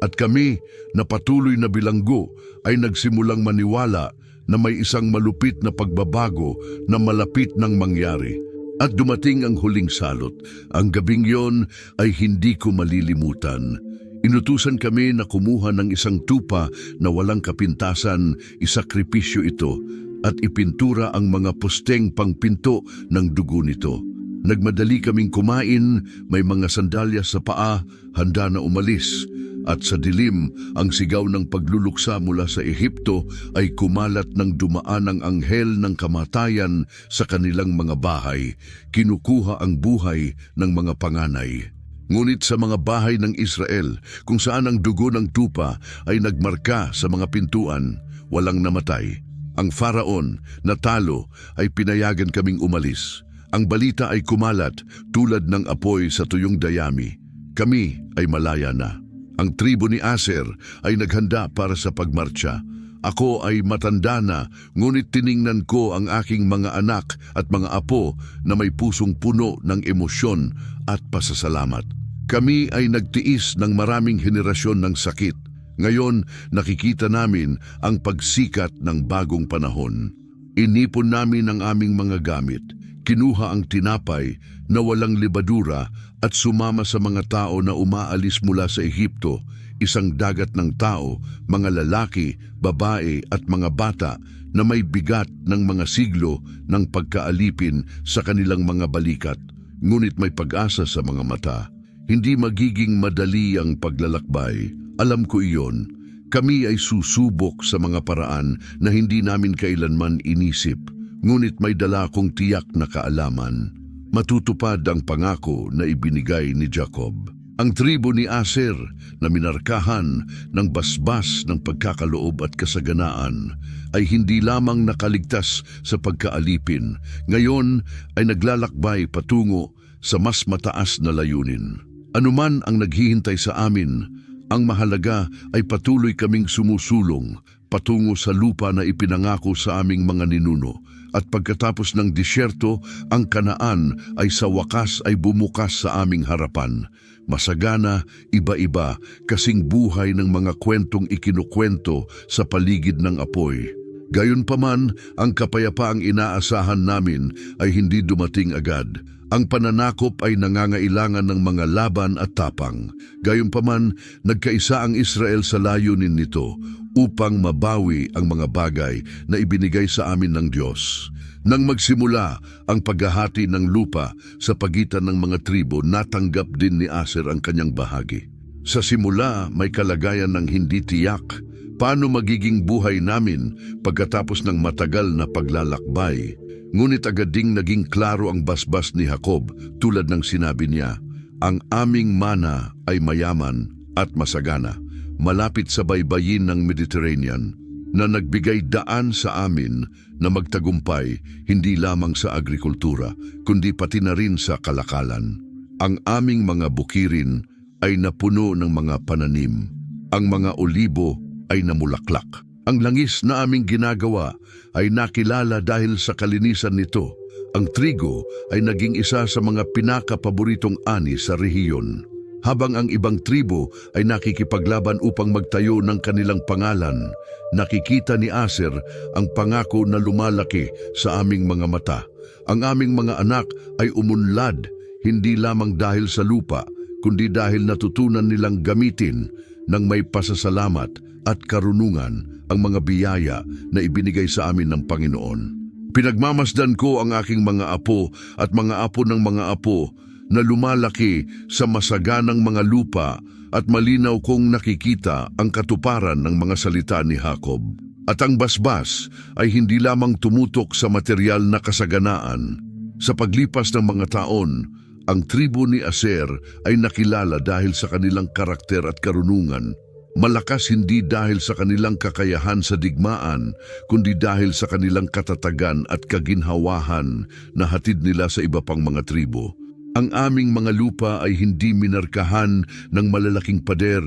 At kami na patuloy na bilanggo ay nagsimulang maniwala na may isang malupit na pagbabago na malapit nang mangyari. At dumating ang huling salot. Ang gabing yon ay hindi ko malilimutan. Inutusan kami na kumuha ng isang tupa na walang kapintasan, isakripisyo ito, at ipintura ang mga posteng pangpinto ng dugo nito. Nagmadali kaming kumain, may mga sandalyas sa paa, handa na umalis. At sa dilim, ang sigaw ng pagluluksa mula sa Ehipto ay kumalat ng dumaan ang anghel ng kamatayan sa kanilang mga bahay, kinukuha ang buhay ng mga panganay. Ngunit sa mga bahay ng Israel, kung saan ang dugo ng tupa ay nagmarka sa mga pintuan, walang namatay. Ang Faraon, na talo, ay pinayagan kaming umalis. Ang balita ay kumalat tulad ng apoy sa tuyong dayami. Kami ay malaya na. Ang tribo ni Aser ay naghanda para sa pagmarcha. Ako ay matanda na, ngunit tiningnan ko ang aking mga anak at mga apo na may pusong puno ng emosyon at pasasalamat. Kami ay nagtiis ng maraming henerasyon ng sakit. Ngayon, nakikita namin ang pagsikat ng bagong panahon. Inipon namin ang aming mga gamit. Kinuha ang tinapay na walang libadura at sumama sa mga tao na umaalis mula sa Ehipto, isang dagat ng tao, mga lalaki, babae at mga bata na may bigat ng mga siglo ng pagkaalipin sa kanilang mga balikat. Ngunit may pag-asa sa mga mata. Hindi magiging madali ang paglalakbay. Alam ko iyon. Kami ay susubok sa mga paraan na hindi namin kailanman inisip. Ngunit may dala akong tiyak na kaalaman. Matutupad ang pangako na ibinigay ni Jacob. Ang tribo ni Aser na minarkahan ng basbas ng pagkakaloob at kasaganaan ay hindi lamang nakaligtas sa pagkaalipin. Ngayon ay naglalakbay patungo sa mas mataas na layunin. Anuman ang naghihintay sa amin, ang mahalaga ay patuloy kaming sumusulong patungo sa lupa na ipinangako sa aming mga ninuno. At pagkatapos ng disyerto, ang Kanaan ay sa wakas ay bumukas sa aming harapan. Masagana, iba-iba, kasing buhay ng mga kwentong ikinukwento sa paligid ng apoy. Gayunpaman, ang kapayapaang inaasahan namin ay hindi dumating agad. Ang pananakop ay nangangailangan ng mga laban at tapang. Gayunpaman, nagkaisa ang Israel sa layunin nito upang mabawi ang mga bagay na ibinigay sa amin ng Diyos. Nang magsimula ang paghahati ng lupa sa pagitan ng mga tribo, natanggap din ni Aser ang kanyang bahagi. Sa simula, may kalagayan ng hindi tiyak. Paano magiging buhay namin pagkatapos ng matagal na paglalakbay? Ngunit agad ding naging klaro ang basbas ni Jacob tulad ng sinabi niya, ang aming mana ay mayaman at masagana, malapit sa baybayin ng Mediterranean, na nagbigay daan sa amin na magtagumpay hindi lamang sa agrikultura, kundi pati na rin sa kalakalan. Ang aming mga bukirin ay napuno ng mga pananim. Ang mga olibo ay namulaklak. Ang langis na aming ginagawa ay nakilala dahil sa kalinisan nito. Ang trigo ay naging isa sa mga pinakapaboritong ani sa rehiyon, habang ang ibang tribo ay nakikipaglaban upang magtayo ng kanilang pangalan. Nakikita ni Aser ang pangako na lumalaki sa aming mga mata. Ang aming mga anak ay umunlad, hindi lamang dahil sa lupa, kundi dahil natutunan nilang gamitin ng may pasasalamat at karunungan ang mga biyaya na ibinigay sa amin ng Panginoon. Pinagmamasdan ko ang aking mga apo at mga apo ng mga apo na lumalaki sa masaganang mga lupa, at malinaw kong nakikita ang katuparan ng mga salita ni Jacob. At ang basbas ay hindi lamang tumutok sa material na kasaganaan. Sa paglipas ng mga taon, ang tribo ni Aser ay nakilala dahil sa kanilang karakter at karunungan. Malakas hindi dahil sa kanilang kakayahan sa digmaan, kundi dahil sa kanilang katatagan at kaginhawahan na hatid nila sa iba pang mga tribo. Ang aming mga lupa ay hindi minarkahan ng malalaking pader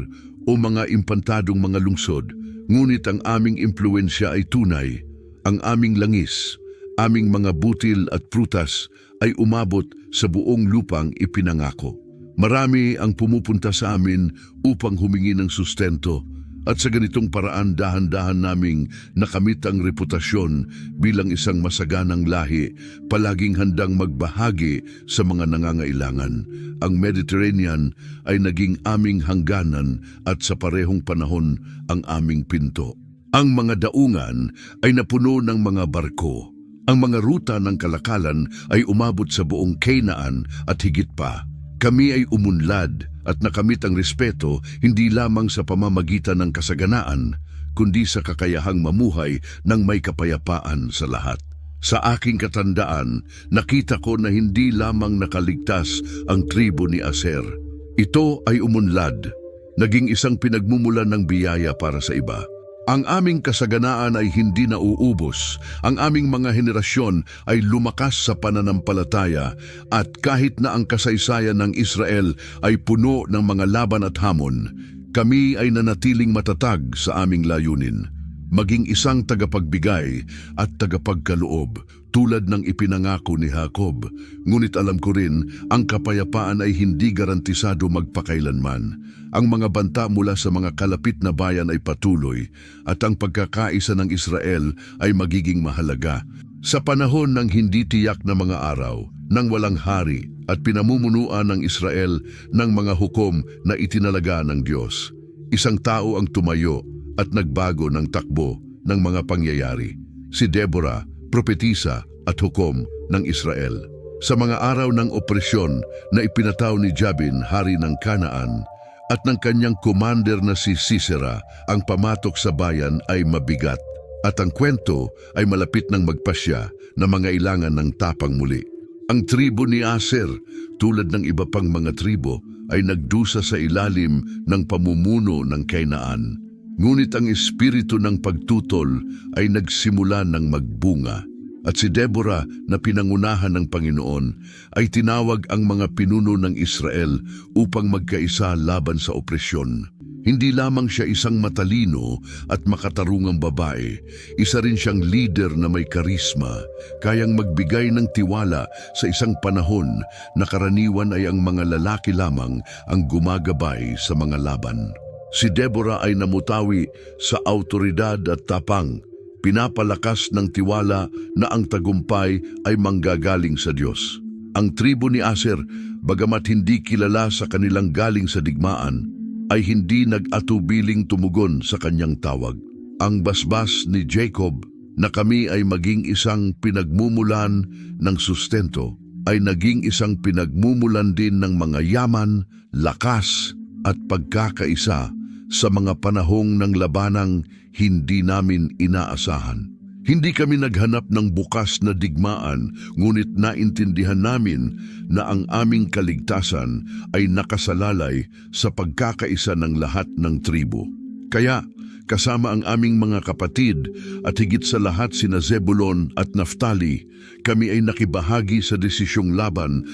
o mga impantadong mga lungsod, ngunit ang aming impluensya ay tunay. Ang aming langis, aming mga butil at prutas ay umabot sa buong lupang ipinangako. Marami ang pumupunta sa amin upang humingi ng sustento, at sa ganitong paraan dahan-dahan naming nakamit ang reputasyon bilang isang masaganang lahi, palaging handang magbahagi sa mga nangangailangan. Ang Mediterranean ay naging aming hangganan at sa parehong panahon ang aming pinto. Ang mga daungan ay napuno ng mga barko. Ang mga ruta ng kalakalan ay umabot sa buong Canaan at higit pa. Kami ay umunlad at nakamit ang respeto hindi lamang sa pamamagitan ng kasaganaan, kundi sa kakayahang mamuhay ng may kapayapaan sa lahat. Sa aking katandaan, nakita ko na hindi lamang nakaligtas ang tribo ni Aser. Ito ay umunlad, naging isang pinagmumulan ng biyaya para sa iba. Ang aming kasaganaan ay hindi nauubos. Ang aming mga henerasyon ay lumakas sa pananampalataya, at kahit na ang kasaysayan ng Israel ay puno ng mga laban at hamon, kami ay nanatiling matatag sa aming layunin. Maging isang tagapagbigay at tagapagkaloob tulad ng ipinangako ni Jacob. Ngunit alam ko rin, ang kapayapaan ay hindi garantisado magpakailanman. Ang mga banta mula sa mga kalapit na bayan ay patuloy, at ang pagkakaisa ng Israel ay magiging mahalaga. Sa panahon ng hindi tiyak na mga araw, ng walang hari at pinamumunuan ng Israel ng mga hukom na itinalaga ng Diyos, isang tao ang tumayo at nagbago ng takbo ng mga pangyayari. Si Deborah, propetisa at hukom ng Israel. Sa mga araw ng opresyon na ipinataw ni Jabin, hari ng Kanaan, at ng kanyang commander na si Sisera, ang pamatok sa bayan ay mabigat, at ang kwento ay malapit ng magpasya na mangailangan ng tapang muli. Ang tribo ni Aser, tulad ng iba pang mga tribo, ay nagdusa sa ilalim ng pamumuno ng Kainaan. Ngunit ang espiritu ng pagtutol ay nagsimula ng magbunga, at si Deborah na pinangunahan ng Panginoon ay tinawag ang mga pinuno ng Israel upang magkaisa laban sa opresyon. Hindi lamang siya isang matalino at makatarungang babae, isa rin siyang leader na may karisma, kayang magbigay ng tiwala sa isang panahon na karaniwan ay ang mga lalaki lamang ang gumagabay sa mga laban. Si Deborah ay namutawi sa awtoridad at tapang, pinapalakas ng tiwala na ang tagumpay ay manggagaling sa Diyos. Ang tribo ni Aser, bagamat hindi kilala sa kanilang galing sa digmaan, ay hindi nag-atubiling tumugon sa kanyang tawag. Ang basbas ni Jacob na kami ay maging isang pinagmumulan ng sustento, ay naging isang pinagmumulan din ng mga yaman, lakas at pagkakaisa sa mga panahong ng labanang hindi namin inaasahan. Hindi kami naghanap ng bukas na digmaan, ngunit naintindihan namin na ang aming kaligtasan ay nakasalalay sa pagkakaisa ng lahat ng tribo. Kaya, kasama ang aming mga kapatid at higit sa lahat sina Zebulon at Naftali, kami ay nakibahagi sa desisyong laban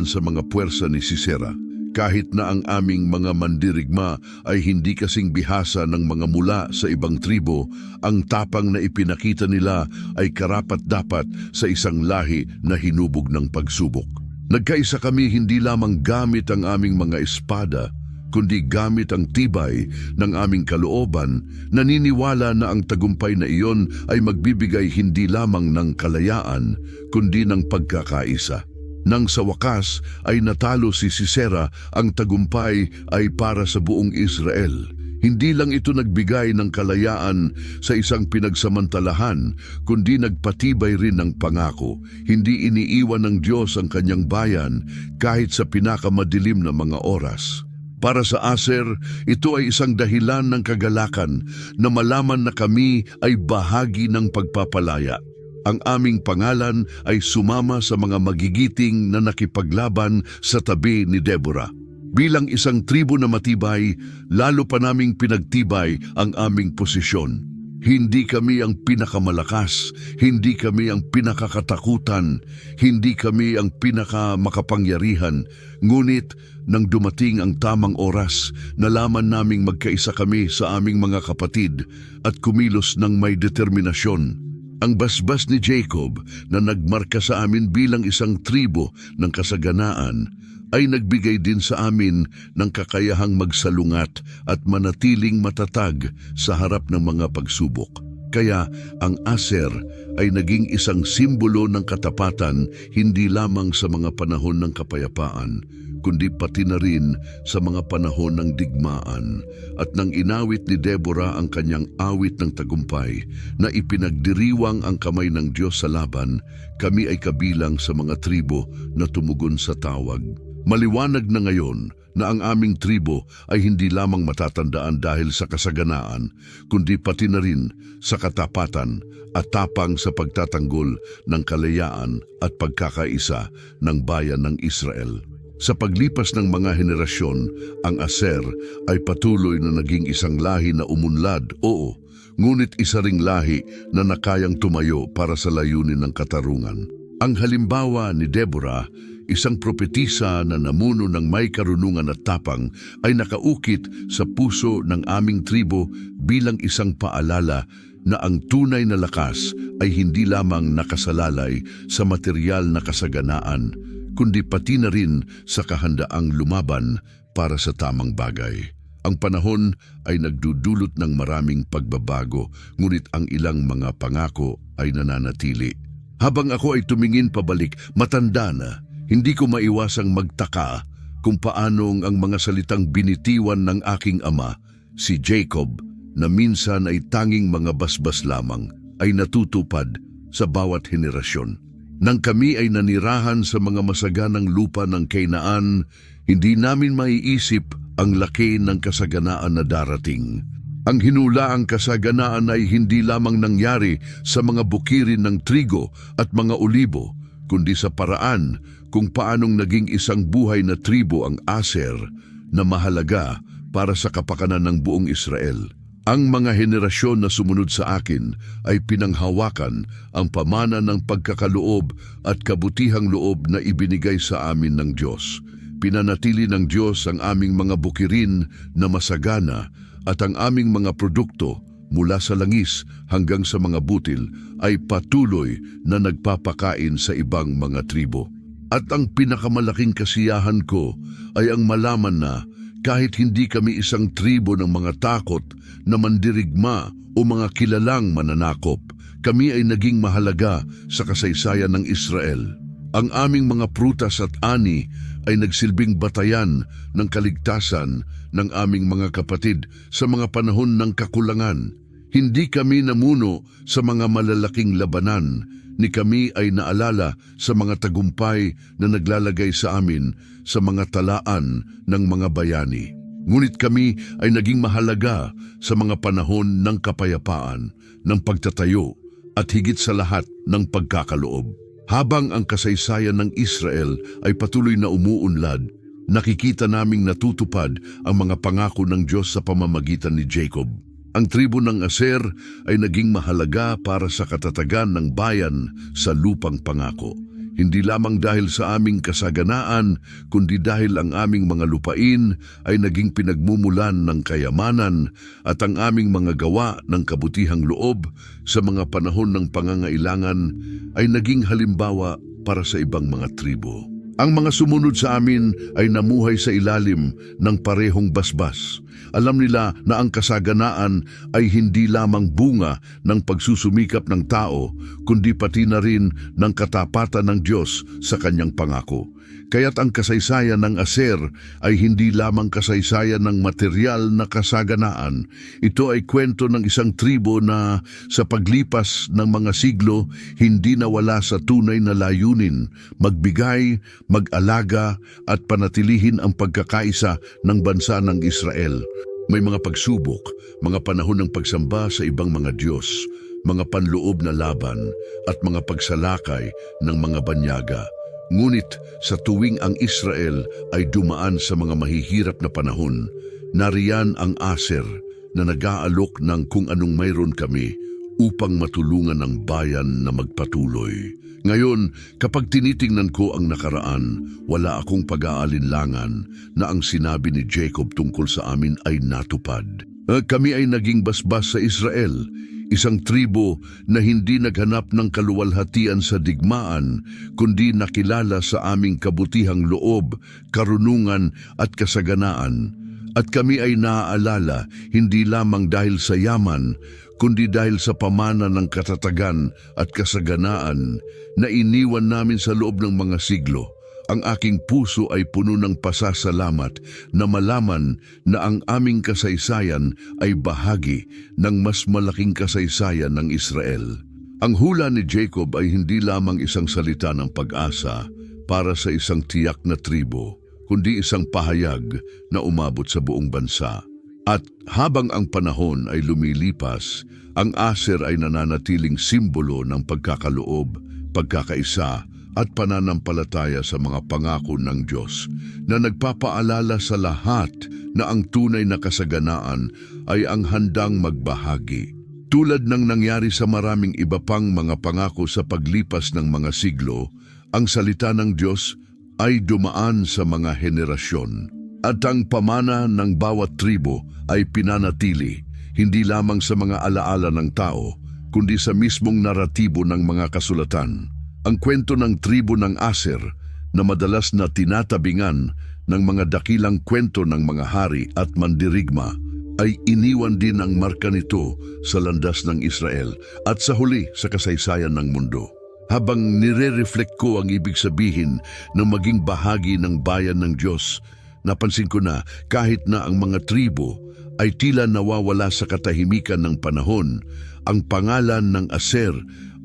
sa mga puwersa ni Sisera. Kahit na ang aming mga mandirigma ay hindi kasing bihasa ng mga mula sa ibang tribo, ang tapang na ipinakita nila ay karapat-dapat sa isang lahi na hinubog ng pagsubok. Nagkaisa kami hindi lamang gamit ang aming mga espada, kundi gamit ang tibay ng aming kalooban, naniniwala na ang tagumpay na iyon ay magbibigay hindi lamang ng kalayaan, kundi ng pagkakaisa. Nang sa wakas ay natalo si Sisera, ang tagumpay ay para sa buong Israel. Hindi lang ito nagbigay ng kalayaan sa isang pinagsamantalahan, kundi nagpatibay rin ng pangako. Hindi iniiwan ng Diyos ang kanyang bayan kahit sa pinakamadilim na mga oras. Para sa Aser, ito ay isang dahilan ng kagalakan na malaman na kami ay bahagi ng pagpapalaya. Ang aming pangalan ay sumama sa mga magigiting na nakipaglaban sa tabi ni Deborah. Bilang isang tribo na matibay, lalo pa naming pinagtibay ang aming posisyon. Hindi kami ang pinakamalakas, hindi kami ang pinakakatakutan, hindi kami ang pinakamakapangyarihan. Ngunit nang dumating ang tamang oras, nalaman naming magkaisa kami sa aming mga kapatid at kumilos ng may determinasyon. Ang basbas ni Jacob na nagmarka sa amin bilang isang tribo ng kasaganaan ay nagbigay din sa amin ng kakayahang magsalungat at manatiling matatag sa harap ng mga pagsubok. Kaya ang Aser ay naging isang simbolo ng katapatan hindi lamang sa mga panahon ng kapayapaan, kundi pati na rin sa mga panahon ng digmaan. At nang inawit ni Deborah ang kanyang awit ng tagumpay na ipinagdiriwang ang kamay ng Diyos sa laban, kami ay kabilang sa mga tribo na tumugon sa tawag. Maliwanag na ngayon na ang aming tribo ay hindi lamang matatandaan dahil sa kasaganaan, kundi pati na rin sa katapatan at tapang sa pagtatanggol ng kalayaan at pagkakaisa ng bayan ng Israel. Sa paglipas ng mga henerasyon, ang Aser ay patuloy na naging isang lahi na umunlad, oo, ngunit isa ring lahi na nakayang tumayo para sa layunin ng katarungan. Ang halimbawa ni Deborah, isang propetisa na namuno ng may karunungan at tapang, ay nakaukit sa puso ng aming tribo bilang isang paalala na ang tunay na lakas ay hindi lamang nakasalalay sa material na kasaganaan, kundi pati na rin sa kahandaang lumaban para sa tamang bagay. Ang panahon ay nagdudulot ng maraming pagbabago, ngunit ang ilang mga pangako ay nananatili. Habang ako ay tumingin pabalik, matanda na, hindi ko maiwasang magtaka kung paanong ang mga salitang binitiwan ng aking ama, si Jacob, na minsan ay tanging mga basbas lamang, ay natutupad sa bawat henerasyon. Nang kami ay nanirahan sa mga masaganang lupa ng Kainaan, hindi namin maiisip ang laki ng kasaganaan na darating. Ang hinulaang kasaganaan ay hindi lamang nangyari sa mga bukirin ng trigo at mga olibo, kundi sa paraan kung paanong naging isang buhay na tribo ang Aser na mahalaga para sa kapakanan ng buong Israel. Ang mga henerasyon na sumunod sa akin ay pinanghawakan ang pamana ng pagkakaloob at kabutihang loob na ibinigay sa amin ng Diyos. Pinanatili ng Diyos ang aming mga bukirin na masagana at ang aming mga produkto mula sa langis hanggang sa mga butil ay patuloy na nagpapakain sa ibang mga tribo. At ang pinakamalaking kasiyahan ko ay ang malaman na kahit hindi kami isang tribo ng mga takot na mandirigma o mga kilalang mananakop, kami ay naging mahalaga sa kasaysayan ng Israel. Ang aming mga prutas at ani ay nagsilbing batayan ng kaligtasan ng aming mga kapatid sa mga panahon ng kakulangan. Hindi kami namuno sa mga malalaking labanan, ni kami ay naalala sa mga tagumpay na naglalagay sa amin sa mga talaan ng mga bayani. Ngunit kami ay naging mahalaga sa mga panahon ng kapayapaan, ng pagtatayo at higit sa lahat ng pagkakaloob. Habang ang kasaysayan ng Israel ay patuloy na umuunlad, nakikita naming natutupad ang mga pangako ng Diyos sa pamamagitan ni Jacob. Ang tribo ng Aser ay naging mahalaga para sa katatagan ng bayan sa lupang pangako. Hindi lamang dahil sa aming kasaganaan, kundi dahil ang aming mga lupain ay naging pinagmumulan ng kayamanan at ang aming mga gawa ng kabutihang loob sa mga panahon ng pangangailangan ay naging halimbawa para sa ibang mga tribo. Ang mga sumunod sa amin ay namuhay sa ilalim ng parehong basbas. Alam nila na ang kasaganaan ay hindi lamang bunga ng pagsusumikap ng tao, kundi pati na rin ng katapatan ng Diyos sa kanyang pangako. Kaya't ang kasaysayan ng Aser ay hindi lamang kasaysayan ng material na kasaganaan. Ito ay kwento ng isang tribo na sa paglipas ng mga siglo hindi nawala sa tunay na layunin, magbigay, mag-alaga at panatilihin ang pagkakaisa ng bansa ng Israel. May mga pagsubok, mga panahon ng pagsamba sa ibang mga Diyos, mga panloob na laban at mga pagsalakay ng mga banyaga. Ngunit sa tuwing ang Israel ay dumaan sa mga mahihirap na panahon, nariyan ang Aser na nag-aalok ng kung anong mayroon kami upang matulungan ang bayan na magpatuloy. Ngayon, kapag tinitingnan ko ang nakaraan, wala akong pag-aalinlangan na ang sinabi ni Jacob tungkol sa amin ay natupad. Kami ay naging basbas sa Israel, isang tribo na hindi naghanap ng kaluwalhatian sa digmaan, kundi nakilala sa aming kabutihang loob, karunungan at kasaganaan. At kami ay naaalala hindi lamang dahil sa yaman, kundi dahil sa pamana ng katatagan at kasaganaan na iniwan namin sa loob ng mga siglo. Ang aking puso ay puno ng pasasalamat na malaman na ang aming kasaysayan ay bahagi ng mas malaking kasaysayan ng Israel. Ang hula ni Jacob ay hindi lamang isang salita ng pag-asa para sa isang tiyak na tribo, kundi isang pahayag na umabot sa buong bansa. At habang ang panahon ay lumilipas, ang Aser ay nananatiling simbolo ng pagkakaloob, pagkakaisa at pananampalataya sa mga pangako ng Diyos na nagpapaalala sa lahat na ang tunay na kasaganaan ay ang handang magbahagi. Tulad ng nangyari sa maraming iba pang mga pangako sa paglipas ng mga siglo, ang salita ng Diyos ay dumaan sa mga henerasyon. At ang pamana ng bawat tribo ay pinanatili, hindi lamang sa mga alaala ng tao, kundi sa mismong naratibo ng mga kasulatan. Ang kwento ng tribo ng Aser na madalas na tinatabingan ng mga dakilang kwento ng mga hari at mandirigma ay iniwan din ang marka nito sa landas ng Israel at sa huli sa kasaysayan ng mundo. Habang nire-reflect ko ang ibig sabihin ng maging bahagi ng bayan ng Diyos, napansin ko na kahit na ang mga tribo ay tila nawawala sa katahimikan ng panahon, ang pangalan ng Aser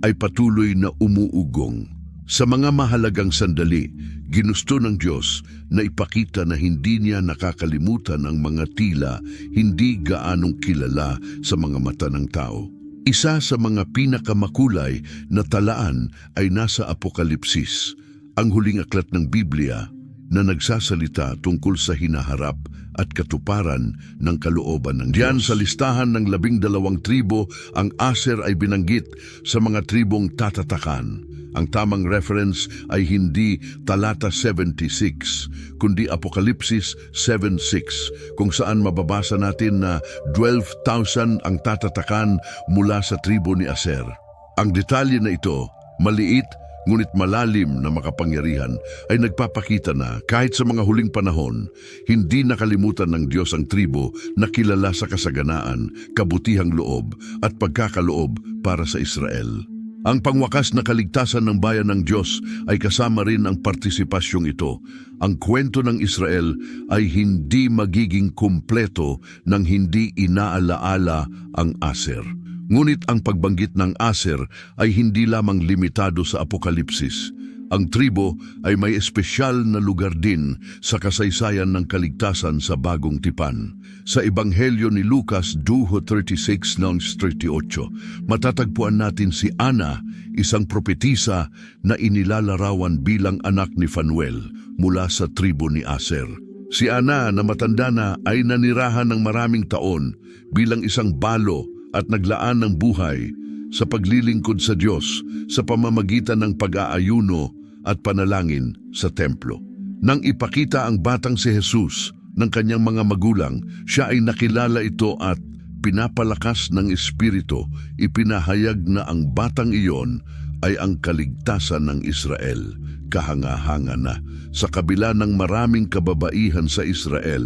ay patuloy na umuugong. Sa mga mahalagang sandali, ginusto ng Diyos na ipakita na hindi niya nakakalimutan ang mga tila hindi gaanong kilala sa mga mata ng tao. Isa sa mga pinakamakulay na talaan ay nasa Apokalipsis, ang huling aklat ng Biblia na nagsasalita tungkol sa hinaharap at katuparan ng kalooban ng Diyos. Diyan sa listahan ng 12 tribo, ang Aser ay binanggit sa mga tribong tatatakan. Ang tamang reference ay hindi talata 76, kundi Apokalipsis 7:6, kung saan mababasa natin na 12,000 ang tatatakan mula sa tribo ni Aser. Ang detalye na ito, maliit ngunit malalim na makapangyarihan, ay nagpapakita na kahit sa mga huling panahon, hindi nakalimutan ng Diyos ang tribo na kilala sa kasaganaan, kabutihang loob at pagkakaloob para sa Israel. Ang pangwakas na kaligtasan ng bayan ng Diyos ay kasama rin ang partisipasyong ito. Ang kwento ng Israel ay hindi magiging kumpleto nang hindi inaalaala ang Aser. Ngunit ang pagbanggit ng Aser ay hindi lamang limitado sa Apokalipsis. Ang tribo ay may espesyal na lugar din sa kasaysayan ng kaligtasan sa Bagong Tipan. Sa Ebanghelyo ni Lucas 2:36-38, matatagpuan natin si Ana, isang propetisa na inilalarawan bilang anak ni Phanuel mula sa tribo ni Aser. Si Ana na matanda na ay nanirahan ng maraming taon bilang isang balo at naglaan ng buhay sa paglilingkod sa Diyos sa pamamagitan ng pag-aayuno at panalangin sa templo. Nang ipakita ang batang si Jesus ng kanyang mga magulang, siya ay nakilala ito at pinapalakas ng Espiritu, ipinahayag na ang batang iyon ay ang kaligtasan ng Israel. Kahanga-hanga na. Sa kabila ng maraming kababaihan sa Israel,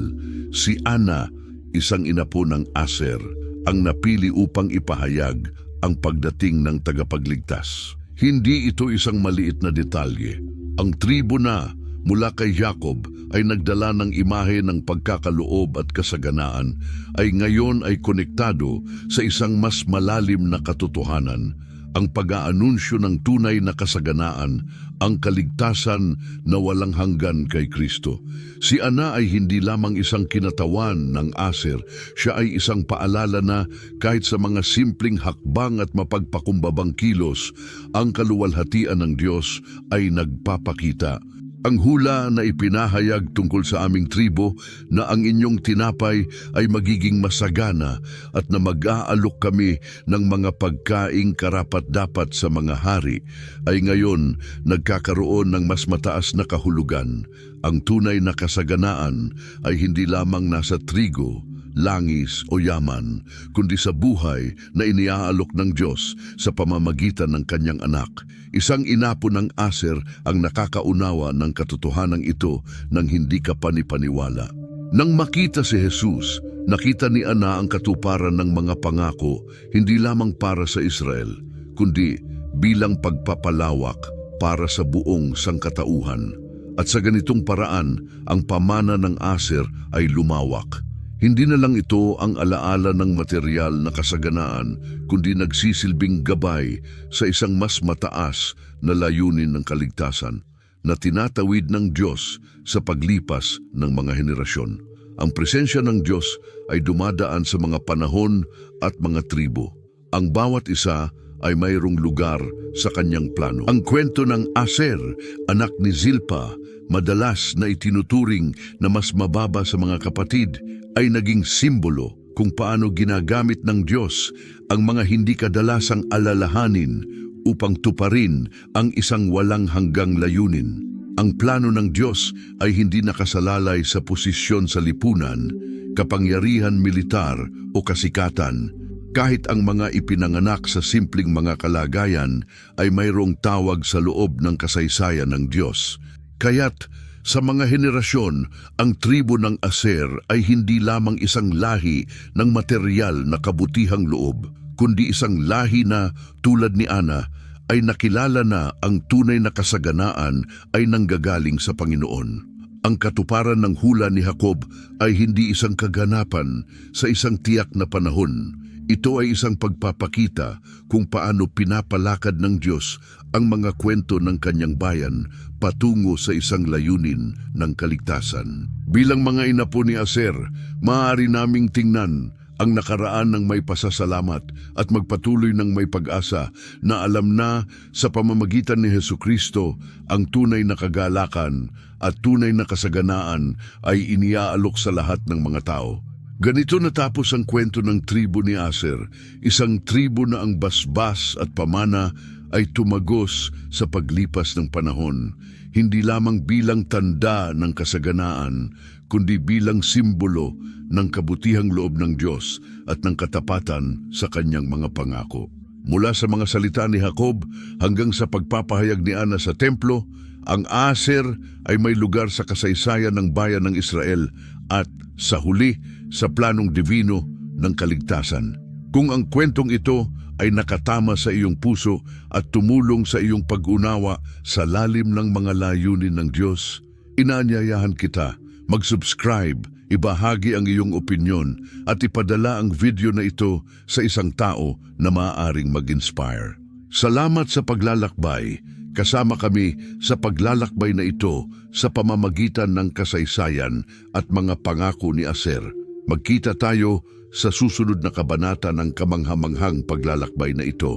si Ana, isang ina po ng Aser, ang napili upang ipahayag ang pagdating ng tagapagligtas. Hindi ito isang maliit na detalye. Ang tribo na mula kay Jacob ay nagdala ng imahe ng pagkakaloob at kasaganaan ay ngayon ay konektado sa isang mas malalim na katotohanan, ang pag-aanunsyo ng tunay na kasaganaan, ang kaligtasan na walang hanggan kay Kristo. Si Ana ay hindi lamang isang kinatawan ng Aser, siya ay isang paalala na kahit sa mga simpleng hakbang at mapagpakumbabang kilos, ang kaluwalhatian ng Diyos ay nagpapakita. Ang hula na ipinahayag tungkol sa aming tribo na ang inyong tinapay ay magiging masagana at na mag-aalok kami ng mga pagkaing karapat-dapat sa mga hari ay ngayon nagkakaroon ng mas mataas na kahulugan. Ang tunay na kasaganaan ay hindi lamang nasa trigo, langis o yaman, kundi sa buhay na iniaalok ng Diyos sa pamamagitan ng kanyang anak. Isang inapo ng Aser ang nakakaunawa ng katotohanan ito nang hindi ka panipaniwala. Nang makita si Jesus, nakita ni Ana ang katuparan ng mga pangako hindi lamang para sa Israel, kundi bilang pagpapalawak para sa buong sangkatauhan. At sa ganitong paraan, ang pamana ng Aser ay lumawak. Hindi na lang ito ang alaala ng material na kasaganaan, kundi nagsisilbing gabay sa isang mas mataas na layunin ng kaligtasan na tinatawid ng Diyos sa paglipas ng mga henerasyon. Ang presensya ng Diyos ay dumadaan sa mga panahon at mga tribo. Ang bawat isa ay mayroong lugar sa kanyang plano. Ang kwento ng Aser, anak ni Zilpa, madalas na itinuturing na mas mababa sa mga kapatid, ay naging simbolo kung paano ginagamit ng Diyos ang mga hindi kadalasang alalahanin upang tuparin ang isang walang hanggang layunin. Ang plano ng Diyos ay hindi nakasalalay sa posisyon sa lipunan, kapangyarihan militar o kasikatan. Kahit ang mga ipinanganak sa simpleng mga kalagayan ay mayroong tawag sa loob ng kasaysayan ng Diyos. Kaya't sa mga henerasyon, ang tribo ng Aser ay hindi lamang isang lahi ng material na kabutihang loob, kundi isang lahi na, tulad ni Ana, ay nakilala na ang tunay na kasaganaan ay nanggagaling sa Panginoon. Ang katuparan ng hula ni Jacob ay hindi isang kaganapan sa isang tiyak na panahon. Ito ay isang pagpapakita kung paano pinapalakad ng Diyos ang mga kwento ng kanyang bayan patungo sa isang layunin ng kaligtasan. Bilang mga inapo ni Aser, maaari naming tingnan ang nakaraan ng may pasasalamat at magpatuloy ng may pag-asa na alam na sa pamamagitan ni Hesukristo ang tunay na kagalakan at tunay na kasaganaan ay iniaalok sa lahat ng mga tao. Ganito natapos ang kwento ng tribo ni Aser, isang tribo na ang basbas at pamana ay tumagos sa paglipas ng panahon, hindi lamang bilang tanda ng kasaganaan, kundi bilang simbolo ng kabutihang loob ng Diyos at ng katapatan sa kanyang mga pangako. Mula sa mga salita ni Jacob hanggang sa pagpapahayag ni Ana sa templo, ang Aser ay may lugar sa kasaysayan ng bayan ng Israel at sa huli sa planong divino ng kaligtasan. Kung ang kwentong ito ay nakatama sa iyong puso at tumulong sa iyong pag-unawa sa lalim ng mga layunin ng Diyos, inaanyayahan kita mag-subscribe, ibahagi ang iyong opinyon at ipadala ang video na ito sa isang tao na maaaring mag-inspire. Salamat sa paglalakbay. Kasama kami sa paglalakbay na ito sa pamamagitan ng kasaysayan at mga pangako ni Aser. Magkita tayo sa susunod na kabanata ng kamanghamanghang paglalakbay na ito.